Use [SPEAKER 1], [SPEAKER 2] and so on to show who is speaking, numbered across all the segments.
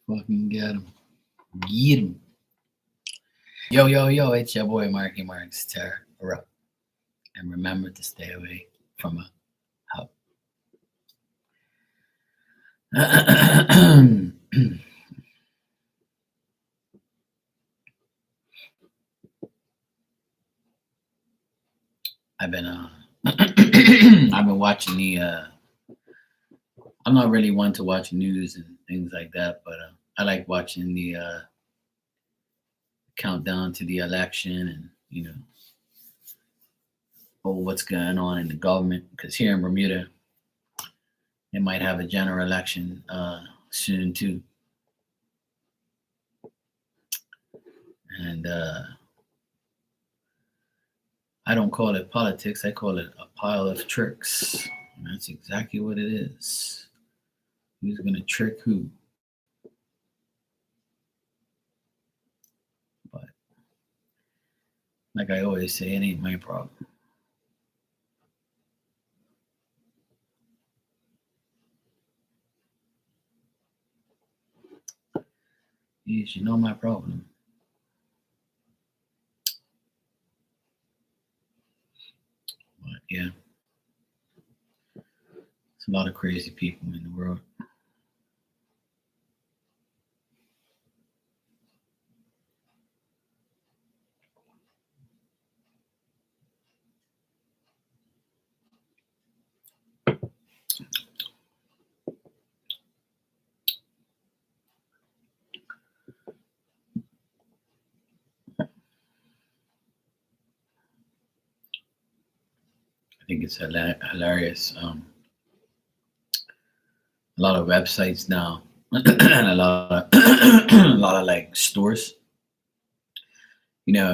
[SPEAKER 1] Fucking get him. Get him. Yo, yo, yo, it's your boy Marky Marks Terror. And remember to stay away from a hub. I've been I've been watching the I'm not really one to watch news and things like that, but I like watching the countdown to the election and what's going on in the government, because here in Bermuda they might have a general election soon too, and I don't call it politics, I call it a pile of tricks. And that's exactly what it is. Who's gonna trick who? But like I always say, it ain't my problem. You know my problem. But yeah, it's a lot of crazy people in the world. I think it's hilarious. A lot of websites now, and a lot of like stores.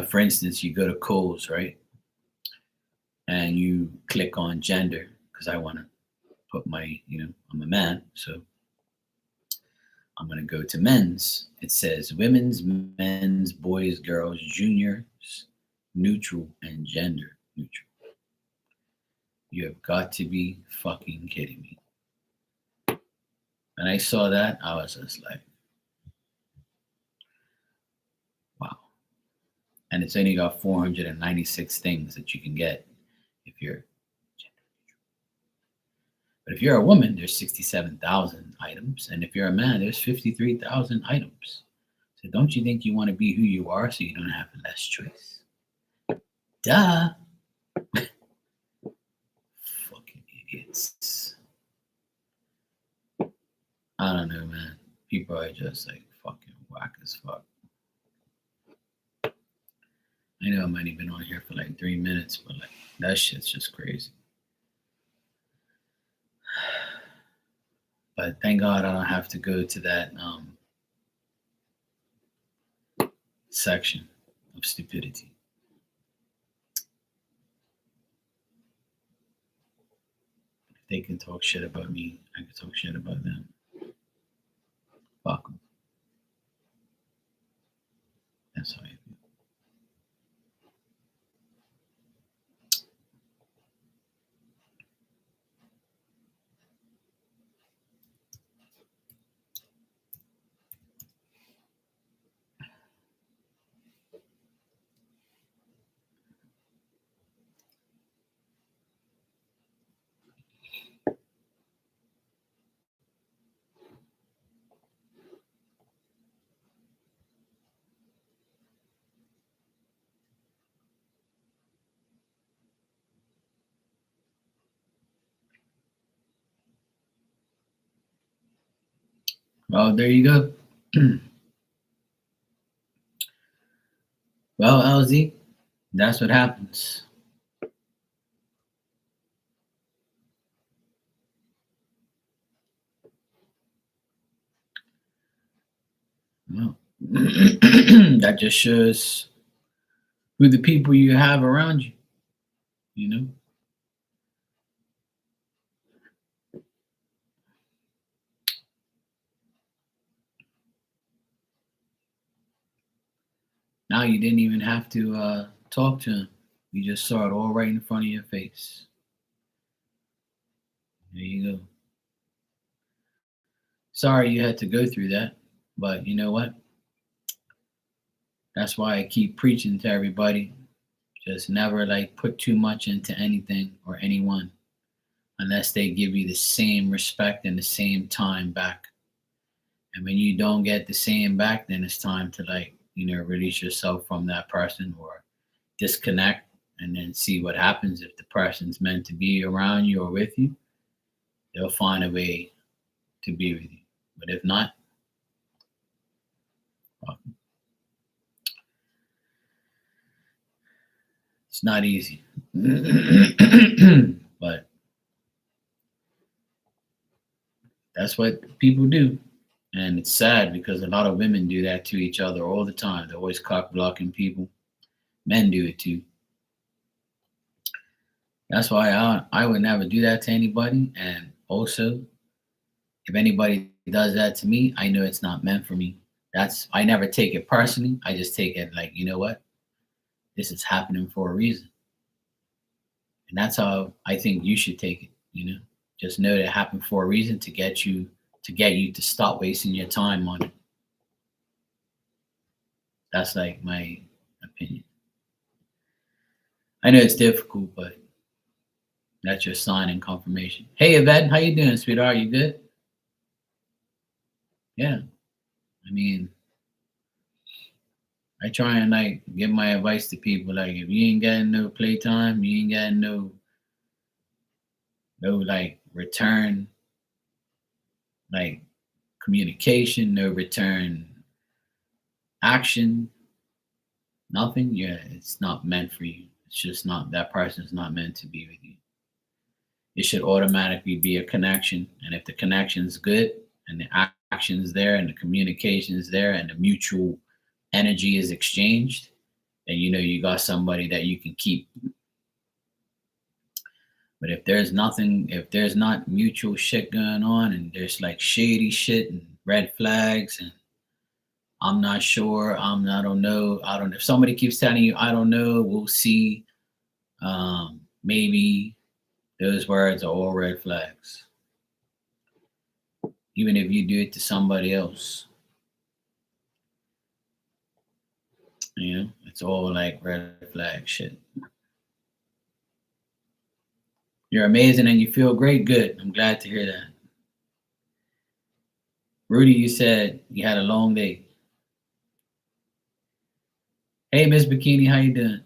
[SPEAKER 1] For instance, you go to Kohl's, right? And you click on gender because I want to put I'm a man, so I'm going to go to men's. It says women's, men's, boys, girls, juniors, neutral, and gender neutral. You have got to be fucking kidding me. When I saw that, I was just like, wow. And it's only got 496 things that you can get if you're gender neutral. But if you're a woman, there's 67,000 items. And if you're a man, there's 53,000 items. So don't you think you want to be who you are so you don't have less choice? Duh. Fucking idiots. I don't know, man. People are just like fucking whack as fuck. I know I've only been on here for like 3 minutes, but like that shit's just crazy. But thank God I don't have to go to that section of stupidity. If they can talk shit about me, I can talk shit about them. Fuck them. That's how I feel. Well, there you go. Well, LZ, that's what happens. Well, that just shows who the people you have around you, you know? Now you didn't even have to talk to him. You just saw it all right in front of your face. There you go. Sorry you had to go through that, but you know what? That's why I keep preaching to everybody. Just never like put too much into anything or anyone unless they give you the same respect and the same time back. And when you don't get the same back, then it's time to like, release yourself from that person or disconnect and then see what happens. If the person's meant to be around you or with you, they'll find a way to be with you. But if not, well, it's not easy. But that's what people do. And it's sad because a lot of women do that to each other all the time. They're always cock blocking people. Men do it too. That's why I would never do that to anybody. And also, if anybody does that to me, I know it's not meant for me. I never take it personally. I just take it like, you know what? This is happening for a reason. And that's how I think you should take it. Just know that it happened for a reason to get you to stop wasting your time on it. That's like my opinion. I know it's difficult, but that's your sign and confirmation. Hey Yvette, how you doing, sweetheart? You good? Yeah. I mean, I try and like give my advice to people. Like if you ain't getting no playtime, you ain't getting no like return, like communication, no return action, nothing. Yeah, it's not meant for you. It's just not, that person's not meant to be with you. It should automatically be a connection. And if the connection's good and the action's there and the communication is there and the mutual energy is exchanged, then you got somebody that you can keep. But if there's nothing, if there's not mutual shit going on and there's like shady shit and red flags and I'm not sure, I don't know, if somebody keeps telling you, I don't know, we'll see, maybe, those words are all red flags. Even if you do it to somebody else, it's all like red flag shit. You're amazing and you feel great. Good. I'm glad to hear that. Rudy, you said you had a long day. Hey, Miss Bikini, how you doing?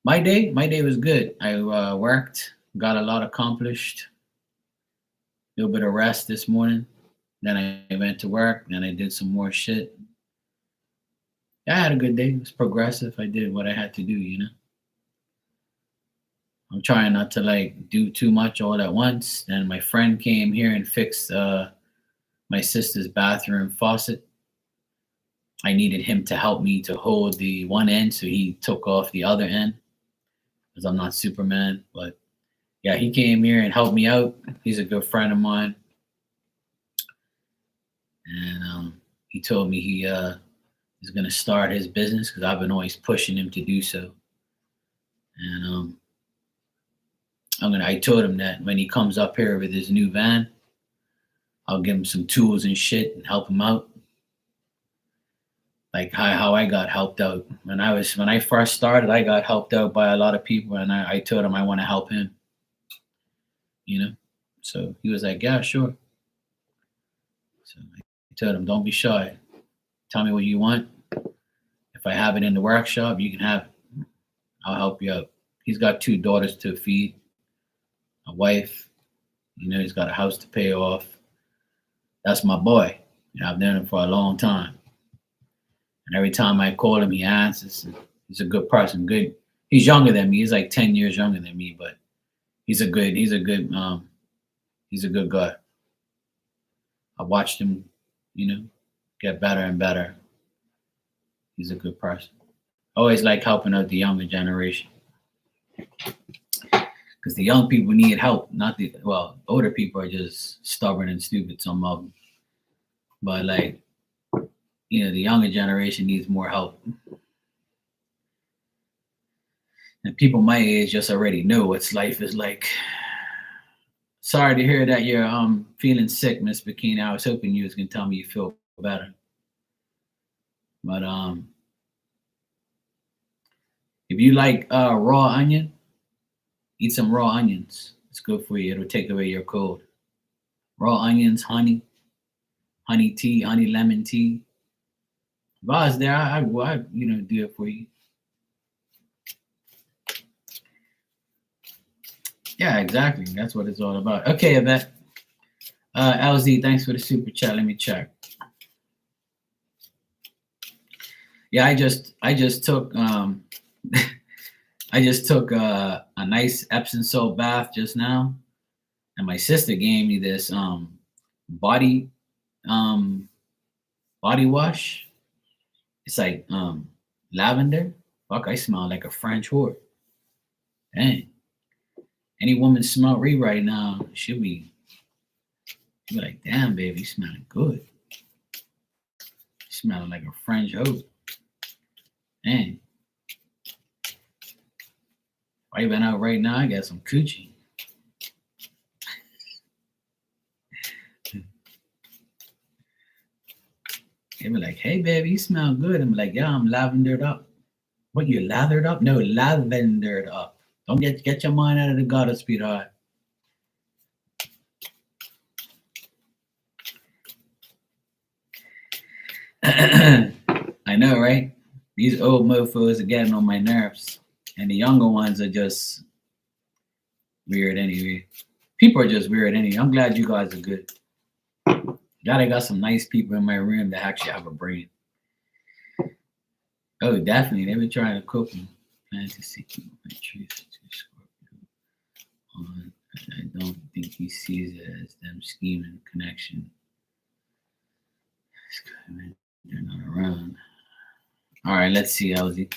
[SPEAKER 1] My day was good. I worked, got a lot accomplished. A little bit of rest this morning. Then I went to work. Then I did some more shit. Yeah, I had a good day. It was progressive. I did what I had to do. I'm trying not to like do too much all at once. Then my friend came here and fixed my sister's bathroom faucet. I needed him to help me to hold the one end, so he took off the other end because I'm not Superman. But yeah, he came here and helped me out. He's a good friend of mine. And he told me he is going to start his business because I've been always pushing him to do so. And I told him that when he comes up here with his new van, I'll give him some tools and shit and help him out. Like how I got helped out. When I first started, I got helped out by a lot of people, and I told him I want to help him. So he was like, yeah, sure. So I told him, don't be shy. Tell me what you want. If I have it in the workshop, you can have it. I'll help you out. He's got 2 daughters to feed, a wife. He's got a house to pay off. That's my boy. I've known him for a long time. And every time I call him, he answers. He's a good person. Good. He's younger than me. He's like 10 years younger than me, but he's a good guy. I watched him, get better and better. He's a good person. Always like helping out the younger generation. Because the young people need help, older people are just stubborn and stupid, some of them. But like, the younger generation needs more help. And people my age just already know what life is like. Sorry to hear that you're feeling sick, Miss Bikini. I was hoping you was gonna tell me you feel better. But if you like raw onion, eat some raw onions. It's good for you. It'll take away your cold. Raw onions, honey tea, honey lemon tea. If I was there, I'd do it for you. Yeah, exactly. That's what it's all about. Okay, Yvette. LZ, thanks for the super chat. Let me check. Yeah, I just took I just took a nice Epsom salt bath just now, and my sister gave me this body um body wash. It's like lavender. Fuck, I smell like a French whore. Dang. Any woman smell me right now, she'll be like, damn, baby, you smelling good. You smelling like a French hoe. Dang. Why you been out right now? I got some coochie. They be like, hey, baby, you smell good. I'm like, yeah, I'm lavendered up. What, you lathered up? No, lavendered up. Don't get your mind out of the gutter, sweetheart. I know, right? These old mofos are getting on my nerves. And the younger ones are just weird anyway. People are just weird anyway. I'm glad you guys are good. Glad I got some nice people in my room that actually have a brain. Oh, definitely. They were trying to cook me. Plan to seek my truth to Scorpio on. I don't think he sees it as them scheming connection. They're not around. All right, let's see, LZ.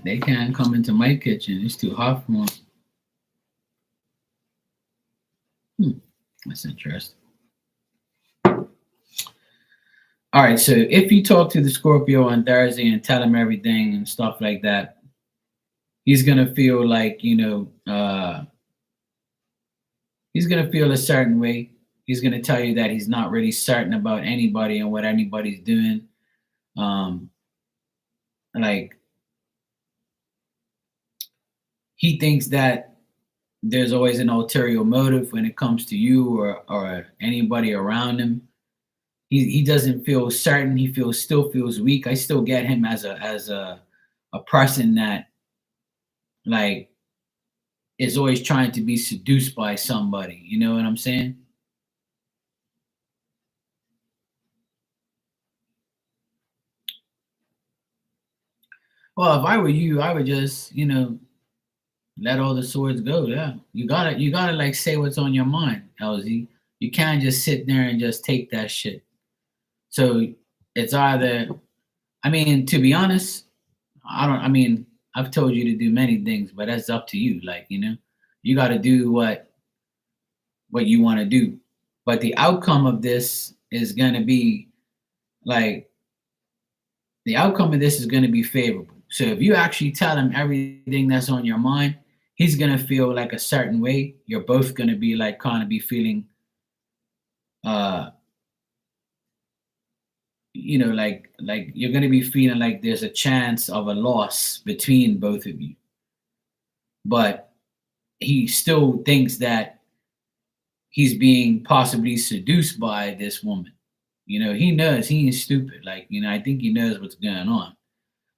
[SPEAKER 1] They can't come into my kitchen. It's too hot for them. That's interesting. All right, so if you talk to the Scorpio on Thursday and tell him everything and stuff like that, he's gonna feel like, he's gonna feel a certain way. He's gonna tell you that he's not really certain about anybody and what anybody's doing. Um, like he thinks that there's always an ulterior motive when it comes to you or anybody around him. He doesn't feel certain. He still feels weak. I still get him as a person that like is always trying to be seduced by somebody. You know what I'm saying? Well, if I were you, I would just, let all the swords go. Yeah. You gotta like say what's on your mind, LZ. You can't just sit there and just take that shit. So it's either, I mean, to be honest, I mean, I've told you to do many things, but that's up to you. Like, you gotta do what you want to do. But the outcome of this is gonna be like the outcome of this is gonna be favorable. So if you actually tell him everything that's on your mind, he's gonna feel like a certain way. You're both gonna be like kind of be feeling uh like you're gonna be feeling like there's a chance of a loss between both of you. But he still thinks that he's being possibly seduced by this woman. He knows he ain't stupid. Like, I think he knows what's going on.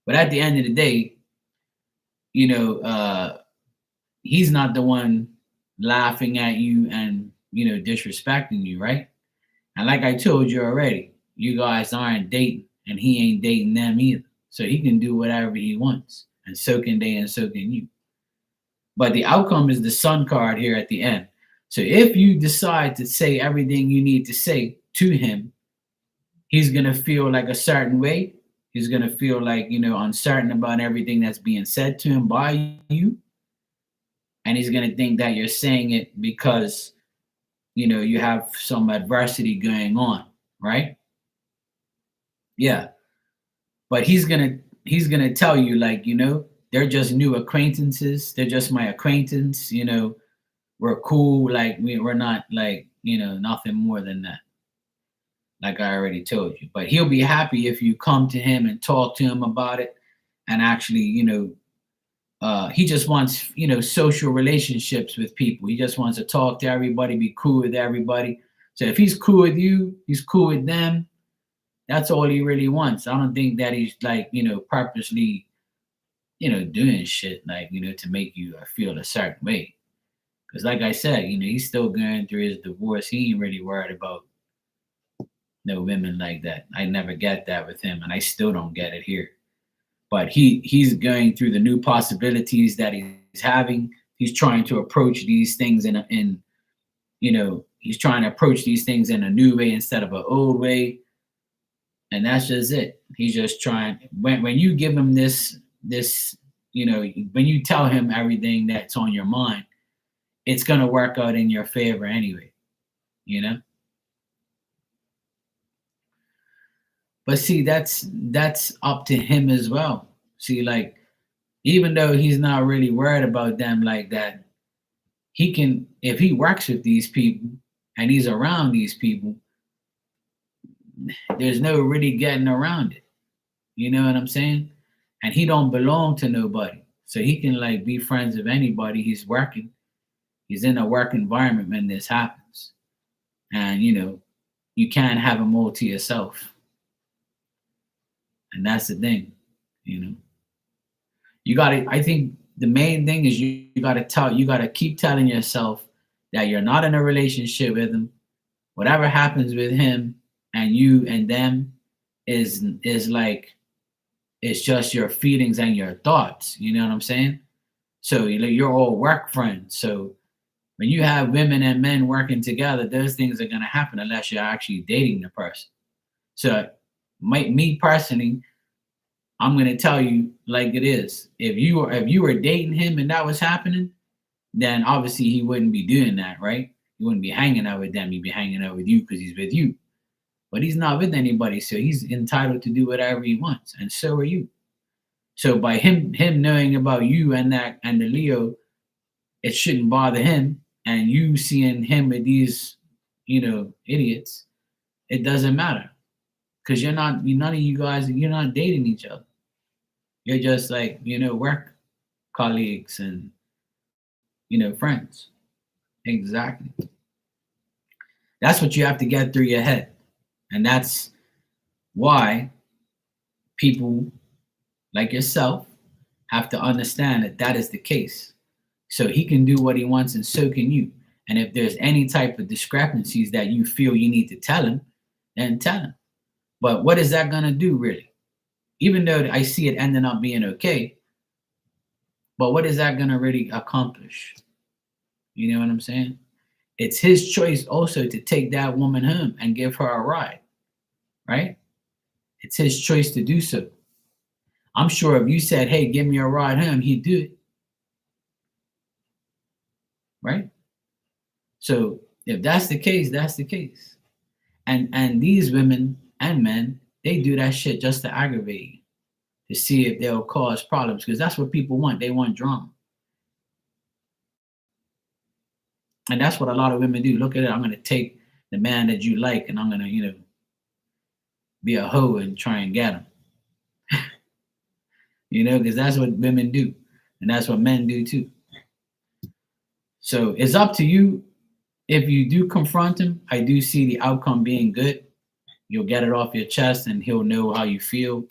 [SPEAKER 1] But at the end of the day, you know, uh, he's not the one laughing at you and, disrespecting you, right? And like I told you already, you guys aren't dating and he ain't dating them either. So he can do whatever he wants. And so can they and so can you. But the outcome is the sun card here at the end. So if you decide to say everything you need to say to him, he's gonna feel like a certain way. He's gonna feel like, uncertain about everything that's being said to him by you. and he's gonna think that you're saying it because you have some adversity going on, right? Yeah, but he's gonna tell you, like, they're just new acquaintances. They're just my acquaintance. We're cool. Like we're not like nothing more than that. Like I already told you. But he'll be happy if you come to him and talk to him about it, and actually, he just wants social relationships with people. He just wants to talk to everybody, be cool with everybody. So if he's cool with you, he's cool with them. That's all he really wants. I don't think that he's like purposely doing shit like to make you feel a certain way. Because like I said, he's still going through his divorce. He ain't really worried about no women like that. I never get that with him, and I still don't get it here. But he's going through the new possibilities that he's having. He's trying to approach these things he's trying to approach these things in a new way instead of an old way. And that's just it. He's just trying. When you give him this, when you tell him everything that's on your mind, it's gonna work out in your favor anyway. You know. But see, that's up to him as well. See, like, even though he's not really worried about them like that, he can, if he works with these people and he's around these people, there's no really getting around it. You know what I'm saying? And he don't belong to nobody. So he can like be friends with anybody. He's in a work environment when this happens. And you can't have them all to yourself. And that's the thing, you know. I think the main thing is you gotta keep telling yourself that you're not in a relationship with him. Whatever happens with him and you and them is like, it's just your feelings and your thoughts. You know what I'm saying? So you're all work friends. So when you have women and men working together, those things are gonna happen unless you're actually dating the person. So me personally, I'm gonna tell you like it is. If you were dating him and that was happening, then obviously he wouldn't be doing that, right? He wouldn't be hanging out with them. He'd be hanging out with you because he's with you. But he's not with anybody, so he's entitled to do whatever he wants, and so are you. So by him knowing about you and the Leo, it shouldn't bother him. And you seeing him with these, idiots, it doesn't matter because none of you guys, you're not dating each other. You're just like work colleagues and friends. Exactly. That's what you have to get through your head, and that's why people like yourself have to understand that that is the case. So he can do what he wants, and so can you. And if there's any type of discrepancies that you feel you need to tell him, then tell him. But what is that gonna do, really? Even though I see it ending up being okay, but what is that gonna really accomplish? You know what I'm saying? It's his choice also to take that woman home and give her a ride, right? It's his choice to do so. I'm sure if you said, "Hey, give me a ride home," he'd do it, right? So if that's the case, that's the case. And these women and men, they do that shit just to aggravate you, to see if they'll cause problems, because that's what people want. They want drama. And that's what a lot of women do. Look at it. I'm gonna take the man that you like and I'm gonna, be a hoe and try and get him. Because that's what women do. And that's what men do too. So it's up to you. If you do confront him, I do see the outcome being good. You'll get it off your chest and he'll know how you feel.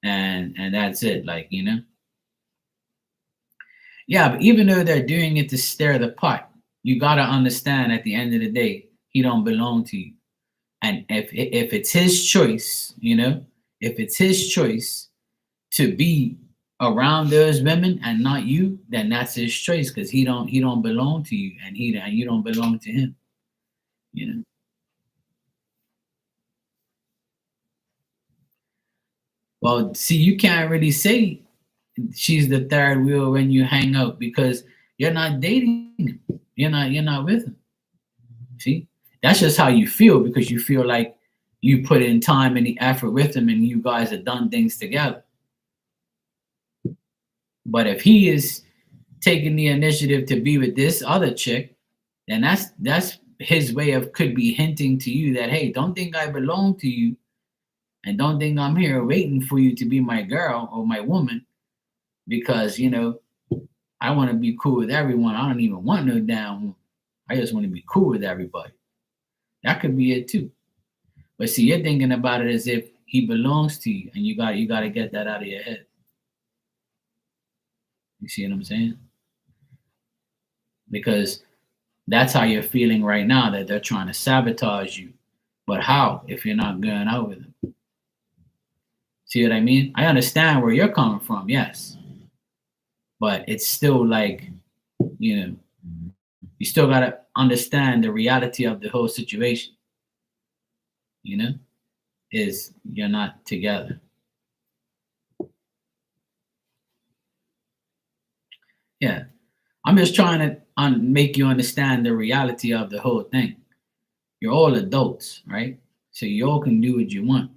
[SPEAKER 1] And that's it. Like, Yeah, but even though they're doing it to stir the pot, you gotta understand at the end of the day, he don't belong to you. And if it's his choice, if it's his choice to be around those women and not you, then that's his choice because he don't belong to you, and you don't belong to him. You know. Well, see, you can't really say she's the third wheel when you hang out because You're not dating him. You're not with him. See? That's just how you feel because you feel like you put in time and the effort with him and you guys have done things together. But if he is taking the initiative to be with this other chick, then that's his way of could be hinting to you that, hey, don't think I belong to you and don't think I'm here waiting for you to be my girl or my woman because I want to be cool with everyone. I don't even want no damn woman. I just want to be cool with everybody. That could be it too. But see, you're thinking about it as if he belongs to you, and you got to get that out of your head. You see what I'm saying? Because that's how you're feeling right now, that they're trying to sabotage you. But how if you're not going out with them? See what I mean? I understand where you're coming from, yes. But it's still like, you still got to understand the reality of the whole situation. Is you're not together. Yeah. I'm just trying to make you understand the reality of the whole thing. You're all adults, right? So you all can do what you want.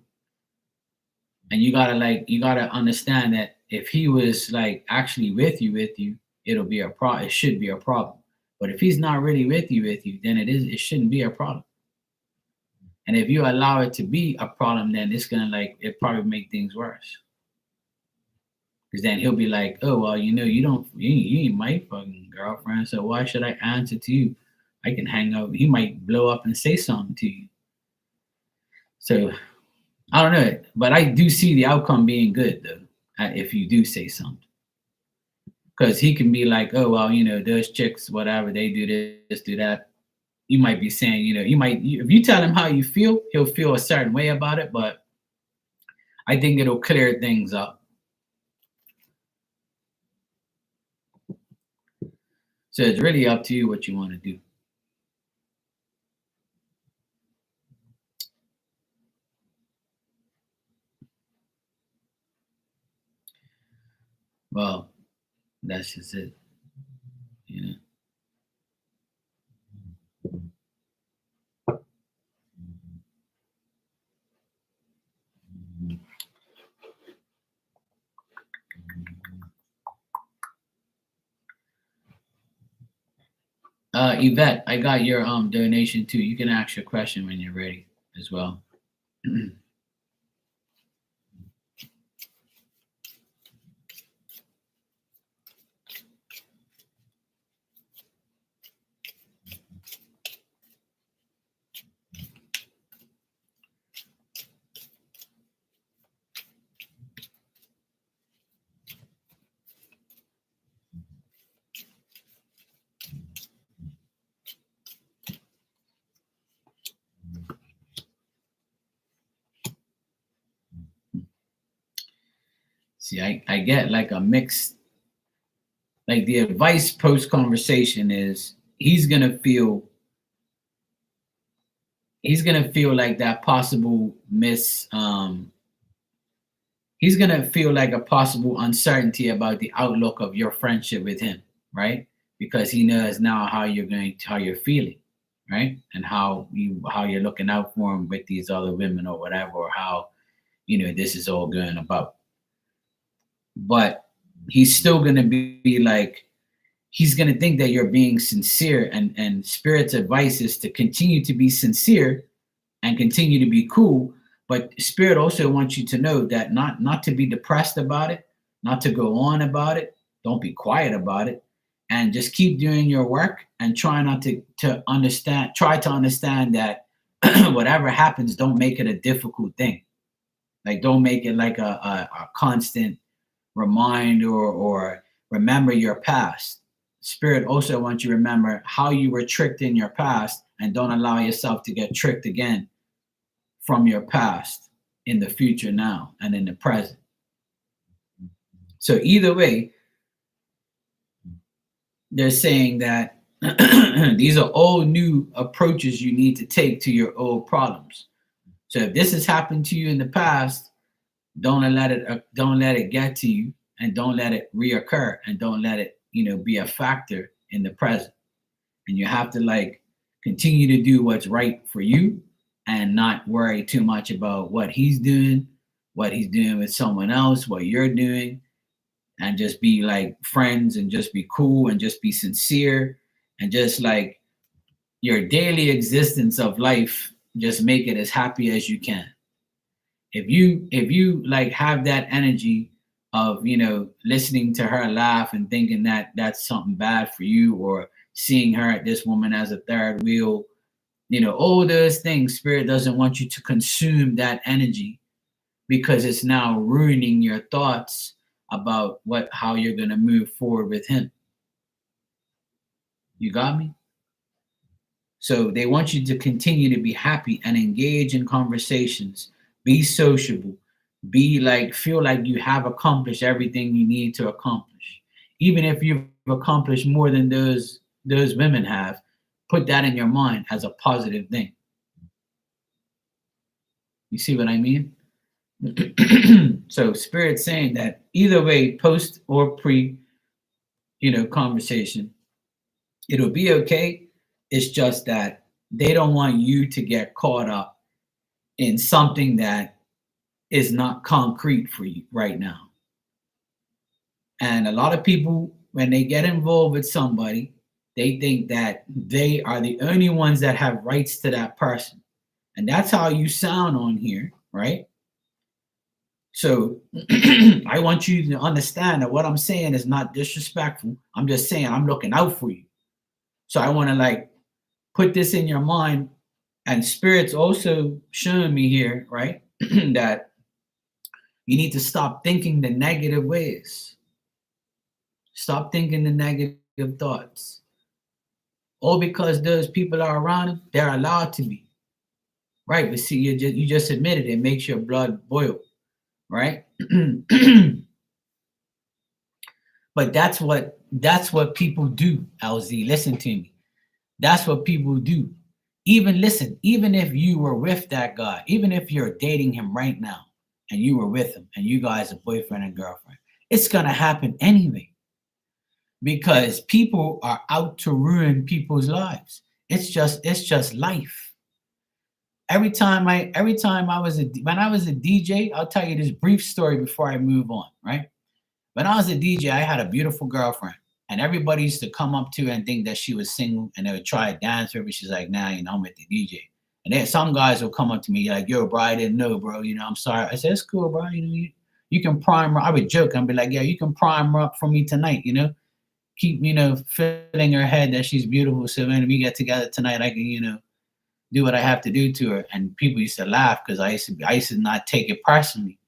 [SPEAKER 1] And you gotta understand that if he was like actually with you, it'll be a problem. It should be a problem. But if he's not really with you, then it shouldn't be a problem. And if you allow it to be a problem, then it's gonna it probably make things worse. Because then he'll be like, oh well, you ain't my fucking girlfriend, so why should I answer to you? I can hang out. He might blow up and say something to you. So I don't know, but I do see the outcome being good though, if you do say something. Because he can be like, oh well, those chicks, whatever, they do this, do that. You might be saying, if you tell him how you feel, he'll feel a certain way about it, but I think it'll clear things up. So it's really up to you what you want to do. Well, that's just it. Yvette, I got your donation too. You can ask your question when you're ready as well. See, I get like a mixed, like the advice post conversation is he's gonna feel like that possible he's gonna feel like a possible uncertainty about the outlook of your friendship with him, right? Because he knows now how you're feeling, right? And how you're looking out for him with these other women or whatever, or how this is all going about. But he's still gonna be like, he's gonna think that you're being sincere, and Spirit's advice is to continue to be sincere and continue to be cool. But Spirit also wants you to know that not to be depressed about it, not to go on about it. Don't be quiet about it, and just keep doing your work and try not to understand. Try to understand that whatever happens, don't make it a difficult thing. Like don't make it like a constant remind or remember your past. Spirit also wants you to remember how you were tricked in your past, and don't allow yourself to get tricked again from your past in the future now and in the present. So either way, they're saying that these are all new approaches you need to take to your old problems. So if this has happened to you in the past, don't let it get to you, and don't let it reoccur, and don't let it be a factor in the present. And you have to like continue to do what's right for you and not worry too much about what he's doing with someone else, what you're doing, and just be like friends and just be cool and just be sincere and just like your daily existence of life, just make it as happy as you can. If you like have that energy of listening to her laugh and thinking that that's something bad for you, or seeing her, this woman, as a third wheel, all those things, spirit doesn't want you to consume that energy, because it's now ruining your thoughts about how you're going to move forward with him. You got me? So they want you to continue to be happy and engage in conversations, be sociable, be like, feel like you have accomplished everything you need to accomplish. Even if you've accomplished more than those women have, put that in your mind as a positive thing. You see what I mean? So spirit saying that either way, post or pre, conversation, it'll be okay. It's just that they don't want you to get caught up in something that is not concrete for you right now. And a lot of people, when they get involved with somebody, they think that they are the only ones that have rights to that person. And that's how you sound on here, right? So I want you to understand that what I'm saying is not disrespectful. I'm just saying I'm looking out for you. So I want to like put this in your mind. And spirit's also showing me here, right? That you need to stop thinking the negative ways. Stop thinking the negative thoughts. All because those people are around them, they're allowed to be. Right? But see, you just admitted it makes your blood boil, right? But that's what people do, LZ. Listen to me. That's what people do. Even if you were with that guy, even if you're dating him right now and you were with him and you guys are boyfriend and girlfriend, it's gonna happen anyway. Because people are out to ruin people's lives. It's just life. When I was a DJ, I'll tell you this brief story before I move on, right? When I was a DJ, I had a beautiful girlfriend, and everybody used to come up to her and think that she was single, and they would try to dance with her, but she's like, nah, I'm with the DJ. And then some guys will come up to me like, yo, bro, I didn't know, bro, I'm sorry. I said, it's cool, bro, you can prime her. I would joke and be like, yeah, you can prime her up for me tonight, keep, filling her head that she's beautiful. So when we get together tonight, I can, do what I have to do to her. And people used to laugh because I used to not take it personally,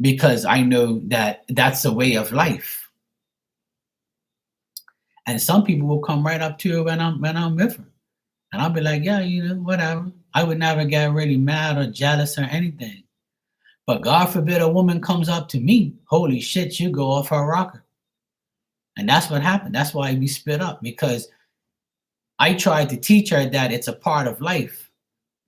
[SPEAKER 1] because I know that that's a way of life. And some people will come right up to her when I'm with her, and I'll be like, yeah, whatever. I would never get really mad or jealous or anything. But God forbid a woman comes up to me, holy shit, you go off her rocker. And that's what happened. That's why we split up, because I tried to teach her that it's a part of life.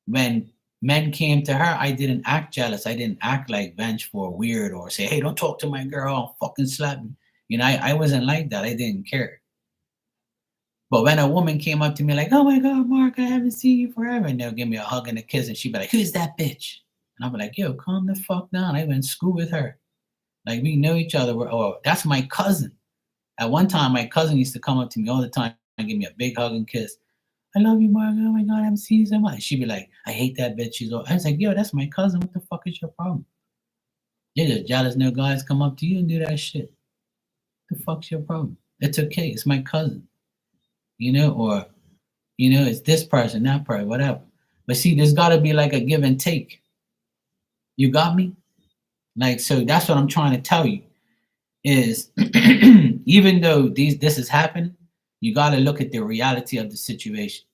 [SPEAKER 1] When men came to her, I didn't act jealous. I didn't act like vengeful or weird or say, hey, don't talk to my girl, I'll fucking slap me. I wasn't like that. I didn't care. But when a woman came up to me like, oh my God, Mark, I haven't seen you forever, and they'll give me a hug and a kiss, and she'd be like, who's that bitch? And I'll be like, yo, calm the fuck down. I went to school with her. Like, we know each other. That's my cousin. At one time, my cousin used to come up to me all the time and give me a big hug and kiss. I love you, Mark. Oh my God, I haven't seen you so much. She'd be like, I hate that bitch. I was like, yo, that's my cousin. What the fuck is your problem? You're just jealous no guys come up to you and do that shit. What the fuck's your problem? It's okay. It's my cousin. Or, it's this person, that person, whatever. But see, there's got to be like a give and take. You got me? Like, so that's what I'm trying to tell you is even though this is happening, you got to look at the reality of the situation.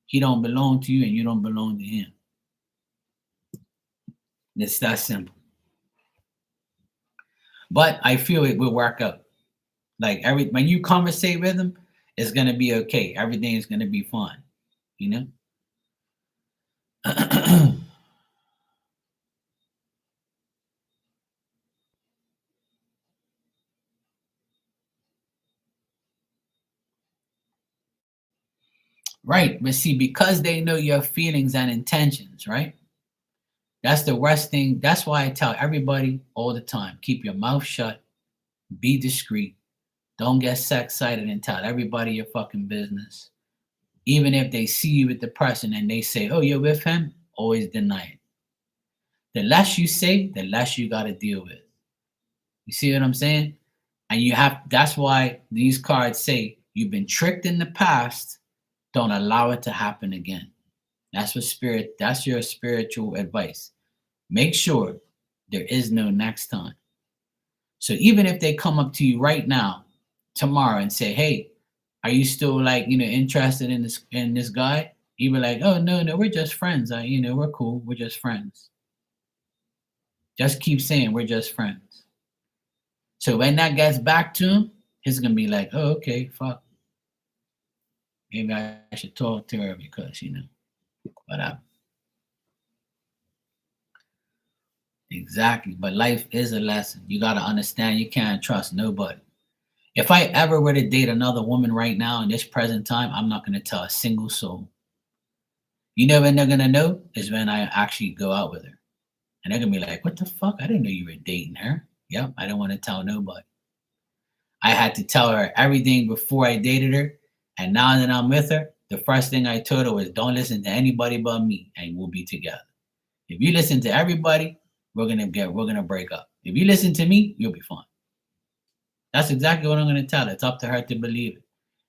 [SPEAKER 1] He don't belong to you and you don't belong to him. It's that simple. But I feel it will work out. Like when you conversate with him, it's gonna be okay. Everything is gonna be fine. Right. But see, because they know your feelings and intentions, right? That's the worst thing. That's why I tell everybody all the time, keep your mouth shut, be discreet. Don't get excited and tell everybody your fucking business. Even if they see you with the person and they say, oh, you're with him, always deny it. The less you say, the less you got to deal with. You see what I'm saying? And that's why these cards say you've been tricked in the past. Don't allow it to happen again. That's your spiritual advice. Make sure there is no next time. So even if they come up to you right now, tomorrow, and say, "Hey, are you still interested in this guy?" You be like, "Oh no, we're just friends. We're cool. We're just friends." Just keep saying we're just friends. So when that gets back to him, he's gonna be like, "Oh, okay, fuck. Maybe I should talk to her because whatever." Exactly. But life is a lesson. You gotta understand you can't trust nobody. If I ever were to date another woman right now in this present time, I'm not gonna tell a single soul. You know when they're gonna know is when I actually go out with her. And they're gonna be like, what the fuck? I didn't know you were dating her. Yep, I don't want to tell nobody. I had to tell her everything before I dated her. And now that I'm with her, the first thing I told her was don't listen to anybody but me and we'll be together. If you listen to everybody, we're gonna break up. If you listen to me, you'll be fine. That's exactly what I'm gonna tell her. It's up to her to believe it.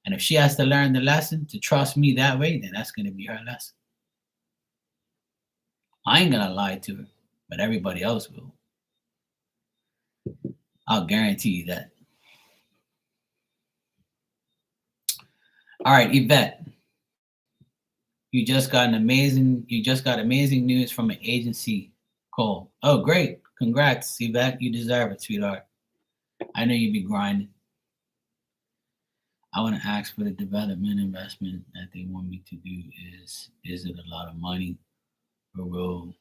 [SPEAKER 1] And if she has to learn the lesson to trust me that way, then that's gonna be her lesson. I ain't gonna lie to her, but everybody else will. I'll guarantee you that. All right, Yvette, you just got amazing news from an agency call. Oh, great. Congrats, Yvette. You deserve it, sweetheart. I know you be grinding. I want to ask for the development investment that they want me to do is it a lot of money or will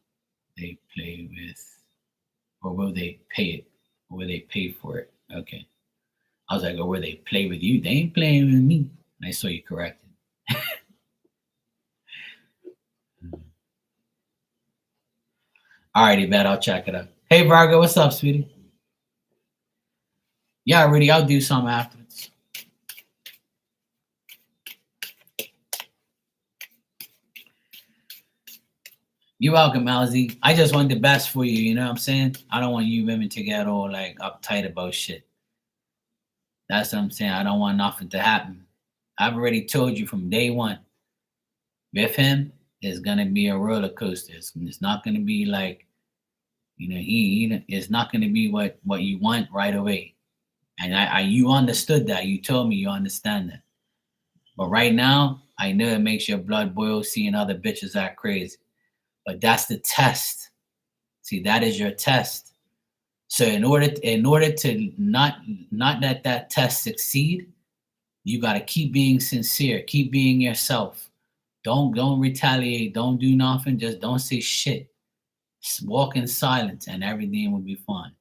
[SPEAKER 1] they play with or will they pay it? Or will they pay for it? Okay. I was like, or will they play with you? They ain't playing with me. And I saw you corrected. All righty, bet I'll check it out. Hey Vargo, what's up, sweetie? Yeah, Rudy, I'll do some afterwards. You're welcome, Alzy. I just want the best for you, you know what I'm saying? I don't want you women to get all like uptight about shit. That's what I'm saying. I don't want nothing to happen. I've already told you from day one. With him, it's gonna be a roller coaster. It's not gonna be like, it's not gonna be what you want right away. And you understood that. You told me you understand that. But right now, I know it makes your blood boil seeing other bitches act crazy. But that's the test. See, that is your test. So in order to not let that test succeed, you got to keep being sincere, keep being yourself. Don't retaliate, don't do nothing, just don't say shit. Just walk in silence and everything will be fine.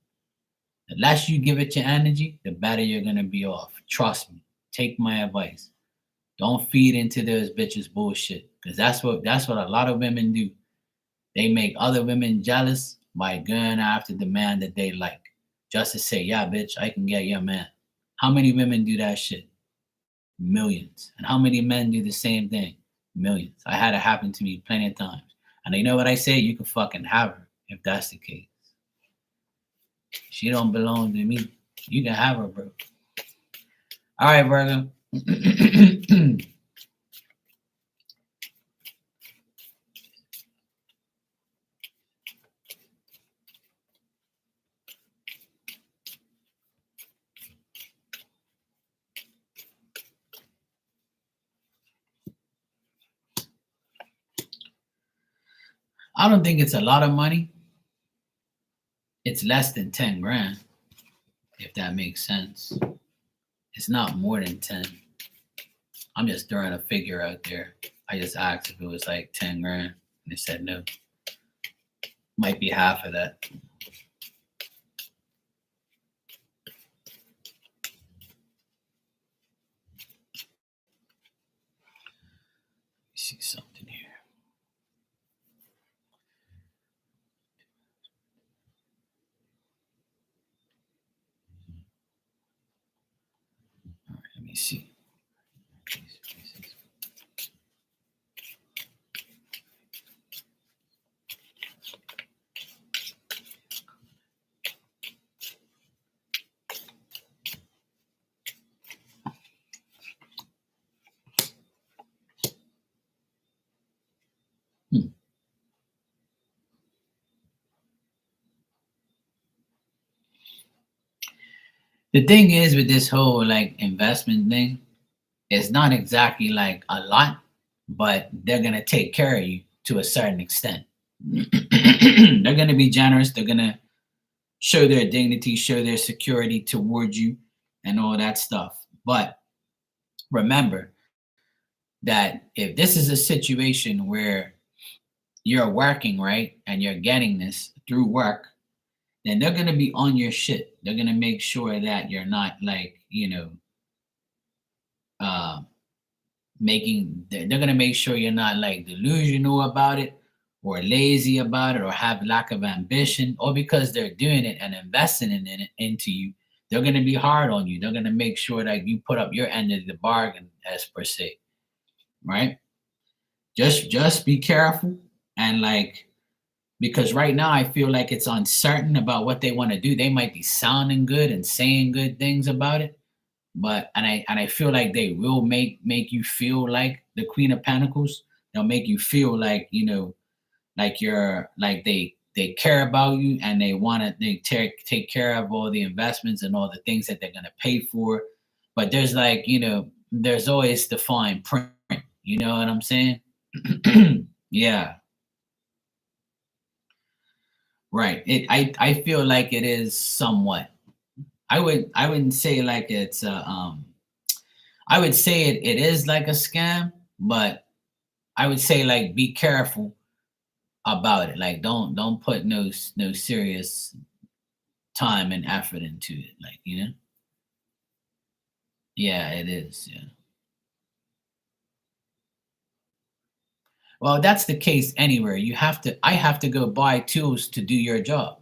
[SPEAKER 1] The less you give it your energy, the better you're gonna be off. Trust me. Take my advice. Don't feed into those bitches bullshit. Because that's what a lot of women do. They make other women jealous by going after the man that they like. Just to say, yeah, bitch, I can get your man. How many women do that shit? Millions. And how many men do the same thing? Millions. I had it happen to me plenty of times. And you know what I say? You can fucking have her if that's the case. She don't belong to me. You can have her, bro. All right, Virgo. I don't think it's a lot of money. It's less than 10 grand, if that makes sense. It's not more than 10. I'm just throwing a figure out there. I just asked if it was like 10 grand, and they said no. Might be half of that. see something here. All right, let me see. Hmm. The thing is with this whole like investment thing, it's not exactly like a lot, but they're gonna take care of you to a certain extent. They're gonna be generous. They're gonna show their dignity, show their security towards you, and all that stuff. But remember that if this is a situation where you're working, right, and you're getting this through work, then they're gonna be on your shit. They're gonna make sure that you're not like, uh, they're gonna make sure you're not like delusional about it or lazy about it or have lack of ambition, or because they're doing it and investing in it into you, they're gonna be hard on you. They're gonna make sure that you put up your end of the bargain, as per se, right? Just be careful and like, because right now I feel like it's uncertain about what they want to do. They might be sounding good and saying good things about it, but and I feel like they will make you feel like the Queen of Pentacles. They'll make you feel like, like you're like they care about you, and they want to take care of all the investments and all the things that they're going to pay for. But there's like, there's always the fine print. You know what I'm saying? Yeah, right. I feel like it is somewhat. I wouldn't say like it's I would say it is like a scam, but I would say like be careful about it. Like don't put no serious time and effort into it. Like, Yeah, it is. Yeah. Well, that's the case anywhere. I have to go buy tools to do your job.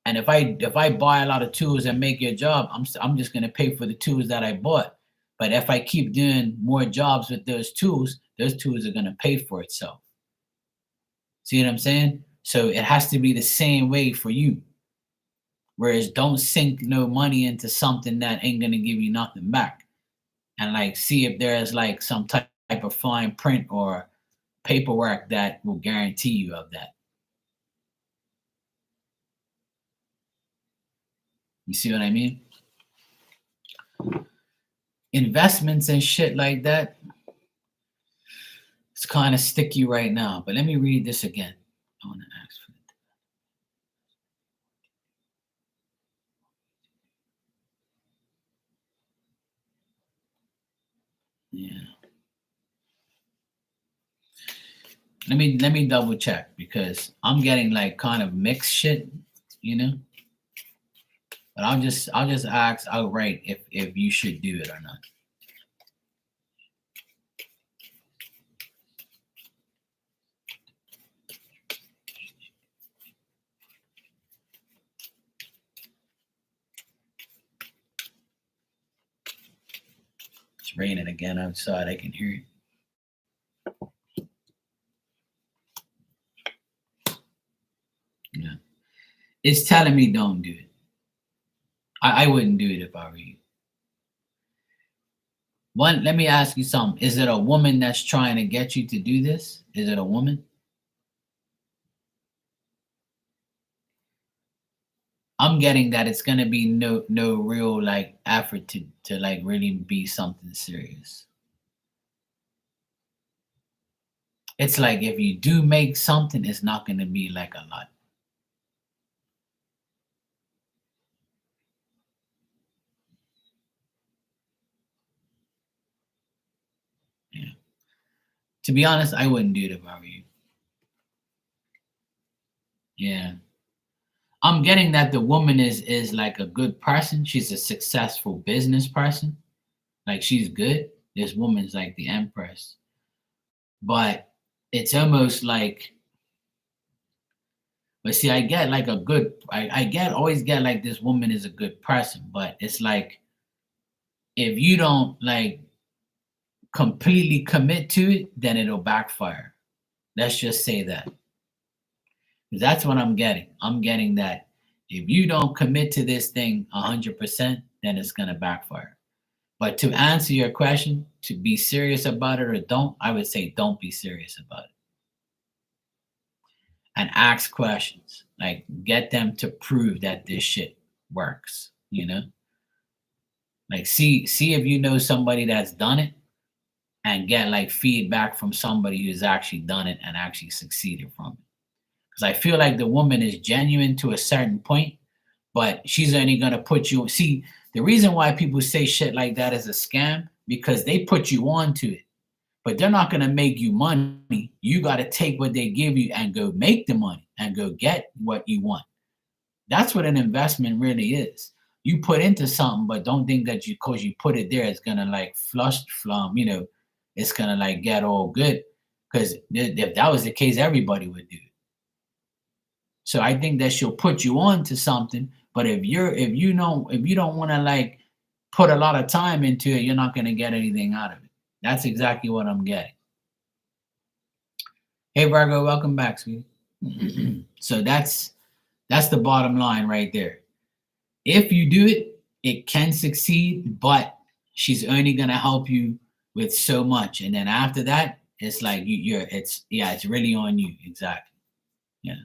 [SPEAKER 1] And if I buy a lot of tools and make your job, I'm just going to pay for the tools that I bought. But if I keep doing more jobs with those tools are going to pay for itself. See what I'm saying? So it has to be the same way for you. Whereas don't sink no money into something that ain't going to give you nothing back. And like see if there's like some type of fine print or paperwork that will guarantee you of that. You see what I mean? Investments and shit like that, it's kind of sticky right now. But let me read this again. I want to ask for it. Yeah. Let me double check because I'm getting like kind of mixed shit, you know. But I'll just ask outright if you should do it or not. It's raining again outside. I can hear it. Yeah. It's telling me don't do it. I wouldn't do it if I were you. One, let me ask you something. Is it a woman that's trying to get you to do this? Is it a woman? I'm getting that it's gonna be no real like effort to like really be something serious. It's like if you do make something, it's not gonna be like a lot. Yeah. To be honest, I wouldn't do it if I were you. Yeah. I'm getting that the woman is like a good person. She's a successful business person. Like she's good. This woman's like the empress. but it's almost like, but see, I get like a good, I get always get like this woman is a good person, but it's like if you don't like completely commit to it, then it'll backfire. Let's just say that. 'Cause that's what I'm getting. I'm getting that if you don't commit to this thing 100%, then it's gonna backfire. But to answer your question, to be serious about it or don't, I would say don't be serious about it and ask questions. Like get them to prove that this shit works, you know? Like see if you know somebody that's done it and get like feedback from somebody who's actually done it and actually succeeded from it. Because I feel like the woman is genuine to a certain point, but she's only gonna put you. See, the reason why people say shit like that is a scam because they put you onto it, but they're not gonna make you money. You got to take what they give you and go make the money and go get what you want. That's what an investment really is. You put into something, but don't think that you, cause you put it there, it's gonna like flush flum. You know, it's gonna like get all good. Because if that was the case, everybody would do it. So I think that she'll put you on to something. But if you don't want to like put a lot of time into it, you're not gonna get anything out of it. That's exactly what I'm getting. Hey Virgo, welcome back, sweetie. So that's the bottom line right there. If you do it, it can succeed, but she's only gonna help you with so much. And then after that, it's like you're it's yeah, it's really on you. Exactly. Yeah.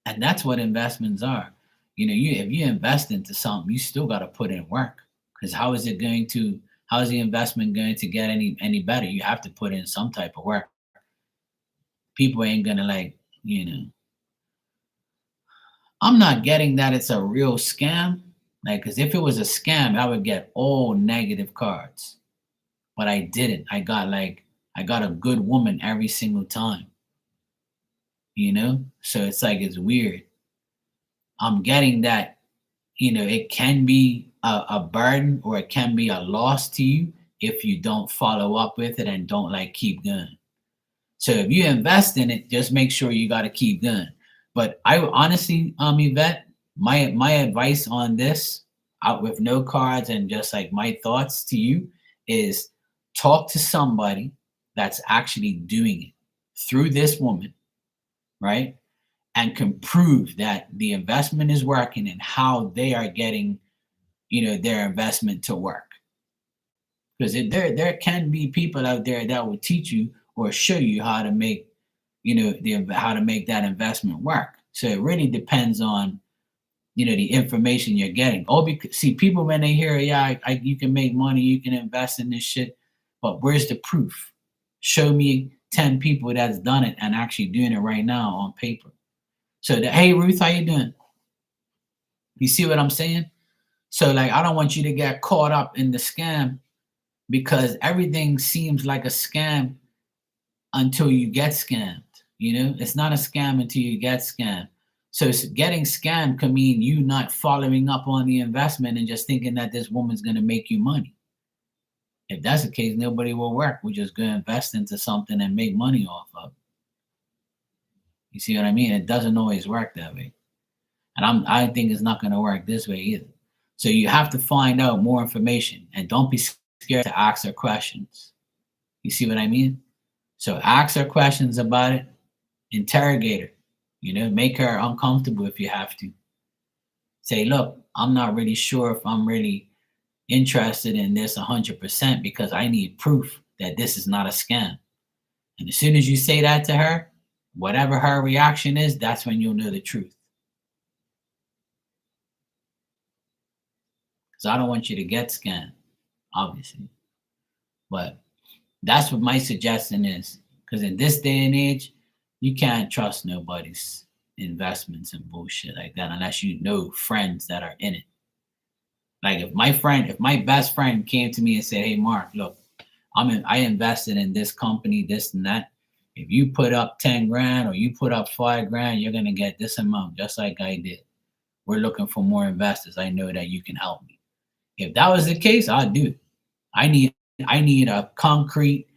[SPEAKER 1] And that's what investments are. You know, you if you invest into something, you still got to put in work. Because how is the investment going to get any better? You have to put in some type of work. People ain't gonna like, you know. I'm not getting that it's a real scam. Like, because if it was a scam, I would get all negative cards. But I didn't. I got a good woman every single time, you know? So it's like it's weird. I'm getting that, you know, it can be a burden or it can be a loss to you if you don't follow up with it and don't like keep going. So if you invest in it, just make sure you got to keep going. But I honestly, Yvette, my advice on this, out with no cards and just like my thoughts to you, is talk to somebody that's actually doing it through this woman, right? And can prove that the investment is working and how they are getting, you know, their investment to work. Because there can be people out there that will teach you or show you how to make, you know, how to make that investment work. So it really depends on, you know, the information you're getting. Oh, because see, people when they hear, yeah, you can make money, you can invest in this shit, but where's the proof? Show me 10 people that's done it and actually doing it right now on paper. So hey Ruth, how you doing? You see what I'm saying? So like I don't want you to get caught up in the scam because everything seems like a scam until you get scammed. You know, it's not a scam until you get scammed. So getting scammed can mean you not following up on the investment and just thinking that this woman's going to make you money. If that's the case, nobody will work. We're just going to invest into something and make money off of. You see what I mean? It doesn't always work that way. And I think it's not going to work this way either. So you have to find out more information and don't be scared to ask her questions. You see what I mean? So ask her questions about it, interrogate her, you know, make her uncomfortable if you have to. Say, look, I'm not really sure if I'm really interested in this 100% because I need proof that this is not a scam. And as soon as you say that to her, whatever her reaction is, that's when you'll know the truth. Because I don't want you to get scammed, obviously. But that's what my suggestion is. Because in this day and age, you can't trust nobody's investments and bullshit like that unless you know friends that are in it. Like if my best friend came to me and said, "Hey, Mark, look, I invested in this company, this and that. If you put up 10 grand or you put up 5 grand, you're gonna get this amount, just like I did. We're looking for more investors. I know that you can help me." If that was the case, I'd do it. I need I need a concrete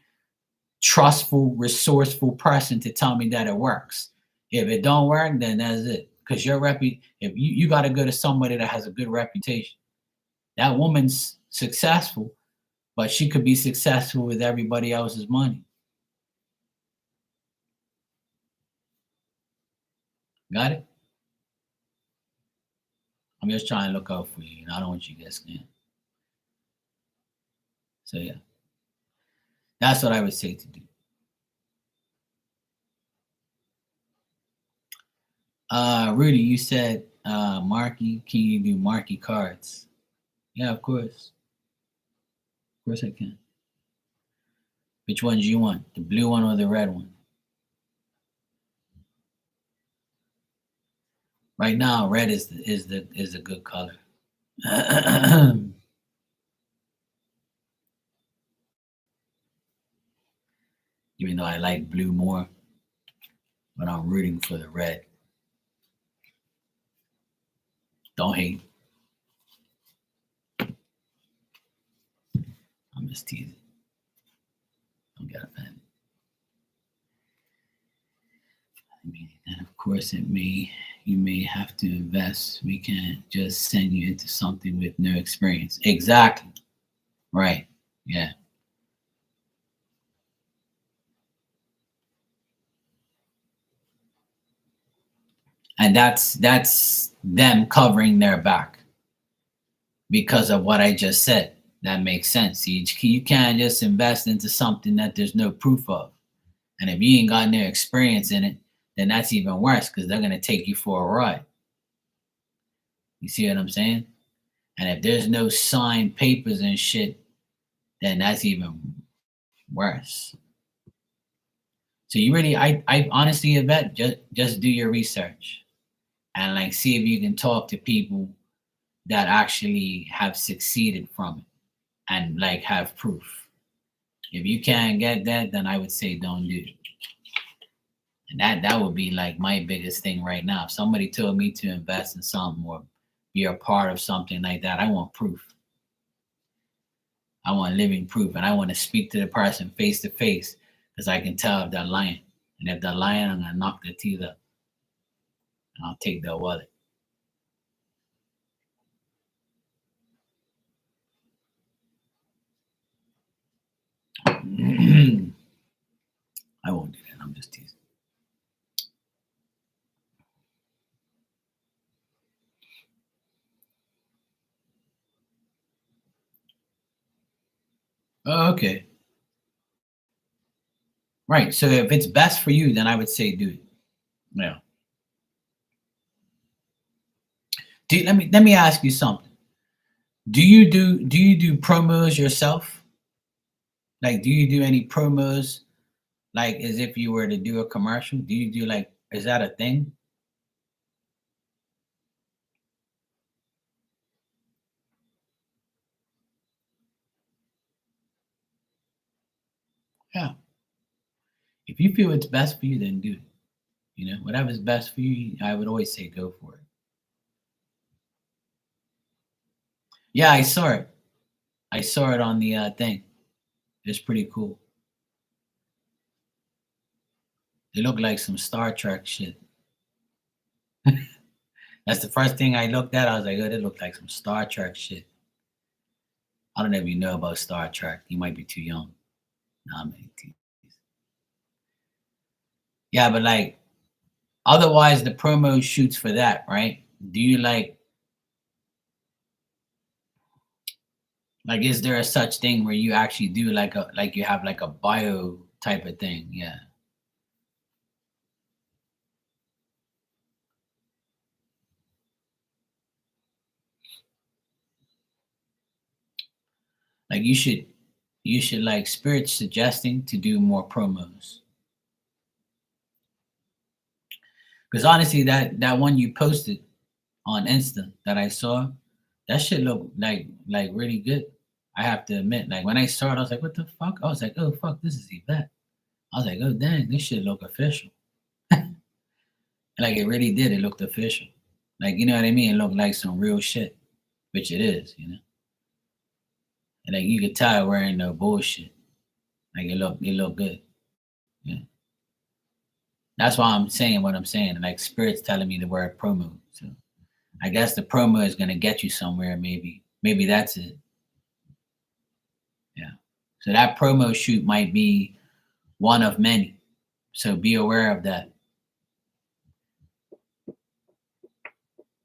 [SPEAKER 1] trustful, resourceful person to tell me that it works. If it don't work, then that's it. Because if you got to go to somebody that has a good reputation. That woman's successful, but she could be successful with everybody else's money. Got it? I'm just trying to look out for you. I don't want you to get scammed. So yeah, that's what I would say to do. Rudy, you said Marky, can you do Marky cards? Yeah, of course. Of course I can. Which ones you want? The blue one or the red one? Right now, red is a good color. Even though I like blue more, but I'm rooting for the red. Don't hate. I'm just teasing. Don't get offended. And of course, you may have to invest. We can't just send you into something with no experience. Exactly. Right. Yeah. And that's them covering their back because of what I just said. That makes sense. You can't just invest into something that there's no proof of. And if you ain't got no experience in it, then that's even worse because they're gonna take you for a ride. You see what I'm saying? And if there's no signed papers and shit, then that's even worse. So you really, I honestly, Yvette, just do your research and like see if you can talk to people that actually have succeeded from it and like have proof. If you can't get that, then I would say don't do it. And that would be like my biggest thing right now. If somebody told me to invest in something or be a part of something like that, I want proof. I want living proof, and I want to speak to the person face to face because I can tell if they're lying. And if they're lying, I'm gonna knock their teeth up, and I'll take their wallet. I won't do that. I'm just teasing. Oh, okay. Right. So if it's best for you, then I would say do it. Yeah. Let me ask you something. Do you do promos yourself? Like, do you do any promos like as if you were to do a commercial? Do you do like is that a thing? Yeah. If you feel it's best for you, then do it. You know, whatever's best for you, I would always say go for it. Yeah, I saw it. I saw it on the thing. It's pretty cool. It looked like some Star Trek shit. That's the first thing I looked at. I was like, oh, it looked like some Star Trek shit. I don't know if you know about Star Trek. You might be too young. Nah, I'm 18. Yeah, but like otherwise the promo shoots for that, right? Do you like is there a such thing where you actually do like you have like a bio type of thing? Yeah. Like you should like spirit suggesting to do more promos. Because honestly, that one you posted on Insta that I saw, that shit look like really good. I have to admit, like when I saw it, I was like, what the fuck? I was like, oh fuck, this is Yvette. I was like, oh dang, this shit look official. Like it really did. It looked official. Like you know what I mean? It looked like some real shit, which it is, you know. And like you could tell wearing no bullshit. Like it looked good. Yeah. That's why I'm saying what I'm saying. Like spirit's telling me the word promo. So I guess the promo is gonna get you somewhere. Maybe that's it. Yeah. So that promo shoot might be one of many. So be aware of that.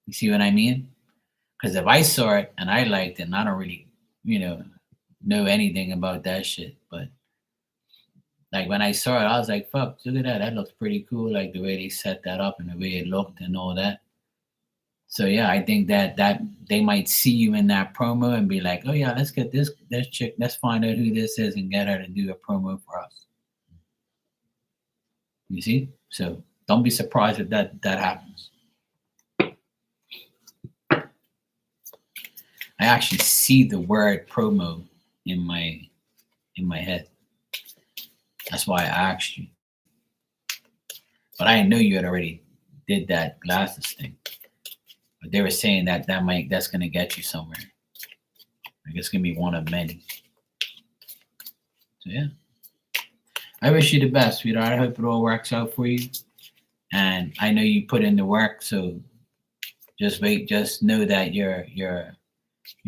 [SPEAKER 1] You see what I mean? Because if I saw it and I liked it, and I don't really, know anything about that shit, but like when I saw it, I was like, "Fuck, look at that! That looks pretty cool." Like the way they set that up and the way it looked and all that. So yeah, I think that they might see you in that promo and be like, "Oh yeah, let's get this chick. Let's find out who this is and get her to do a promo for us." You see? So don't be surprised if that happens. I actually see the word promo in my head. That's why I asked you. But I know you had already did that glasses thing. But they were saying that's gonna get you somewhere. Like it's gonna be one of many. So yeah. I wish you the best, sweetheart. I hope it all works out for you. And I know you put in the work, so just wait, just know that you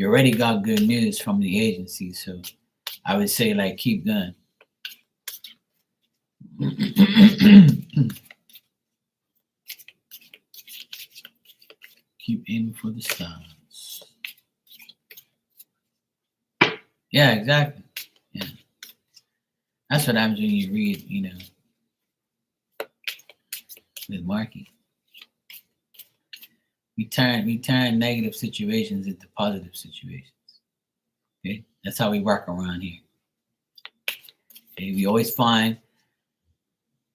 [SPEAKER 1] already got good news from the agency. So I would say like keep going. Keep aiming for the stars. Yeah, exactly. Yeah. That's what happens when you read, with Marky. We turn negative situations into positive situations. Okay? That's how we work around here. Okay? We always find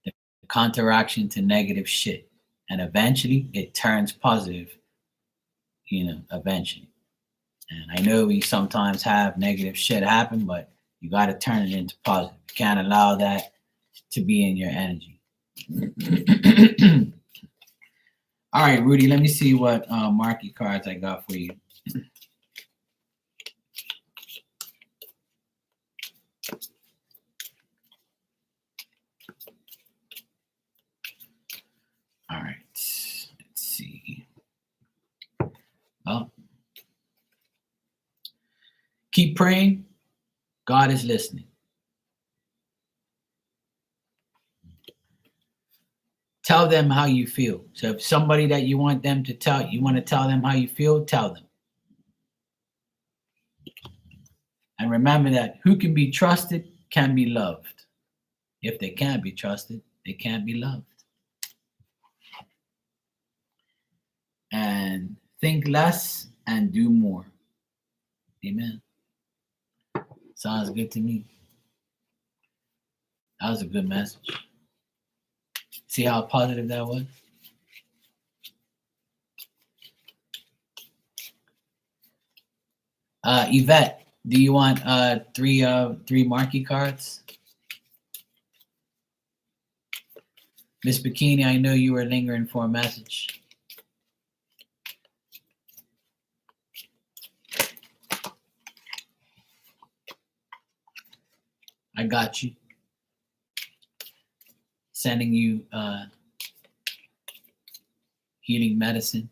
[SPEAKER 1] the counteraction to negative shit. And eventually it turns positive, eventually. And I know we sometimes have negative shit happen, but you got to turn it into positive. You can't allow that to be in your energy. All right, Rudy, let me see what marquee cards I got for you. All right, let's see. Oh, keep praying. God is listening. Tell them how you feel. So if somebody that you want to tell them how you feel, tell them. And remember that who can be trusted can be loved. If they can't be trusted, they can't be loved. And think less and do more. Amen. Sounds good to me. That was a good message. See how positive that was? Yvette, do you want three marquee cards? Miss Bikini, I know you were lingering for a message. I got you. Sending you healing medicine.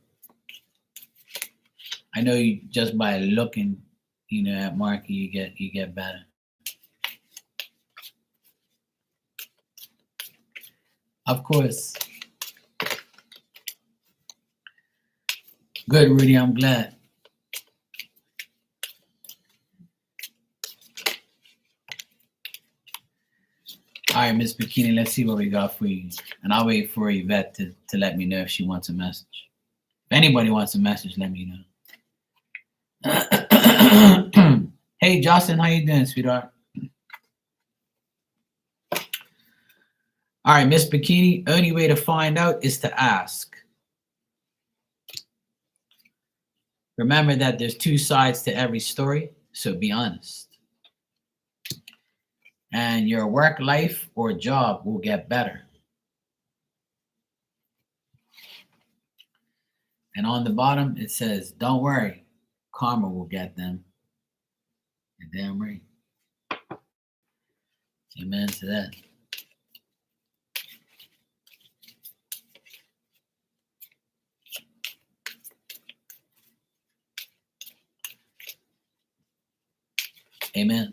[SPEAKER 1] I know you just by looking, at Marky, you get better. Of course. Good, Rudy. I'm glad. All right, Miss Bikini, let's see what we got for you. And I'll wait for Yvette to let me know if she wants a message. If anybody wants a message, let me know. Hey, Justin, how you doing, sweetheart? All right, Miss Bikini, only way to find out is to ask. Remember that there's two sides to every story, so be honest. And your work life or job will get better. And on the bottom, it says, don't worry, karma will get them. You're damn right. Amen to that. Amen.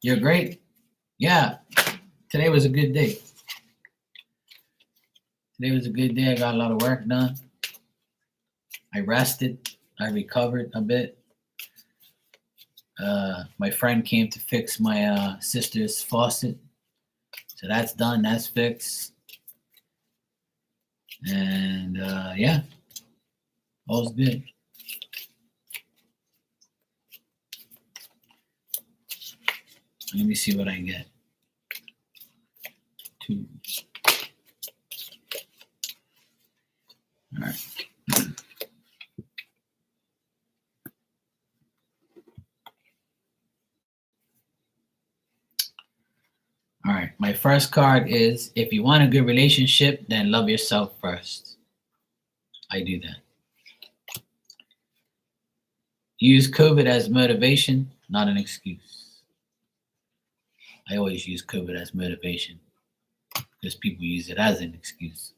[SPEAKER 1] You're great. Yeah. Today was a good day. Today was a good day. I got a lot of work done. I rested. I recovered a bit. My friend came to fix my sister's faucet. So that's done. That's fixed. And yeah, all's good. Let me see what I get. 2. All right. All right. My first card is, if you want a good relationship, then love yourself first. I do that. Use COVID as motivation, not an excuse. I always use COVID as motivation because people use it as an excuse.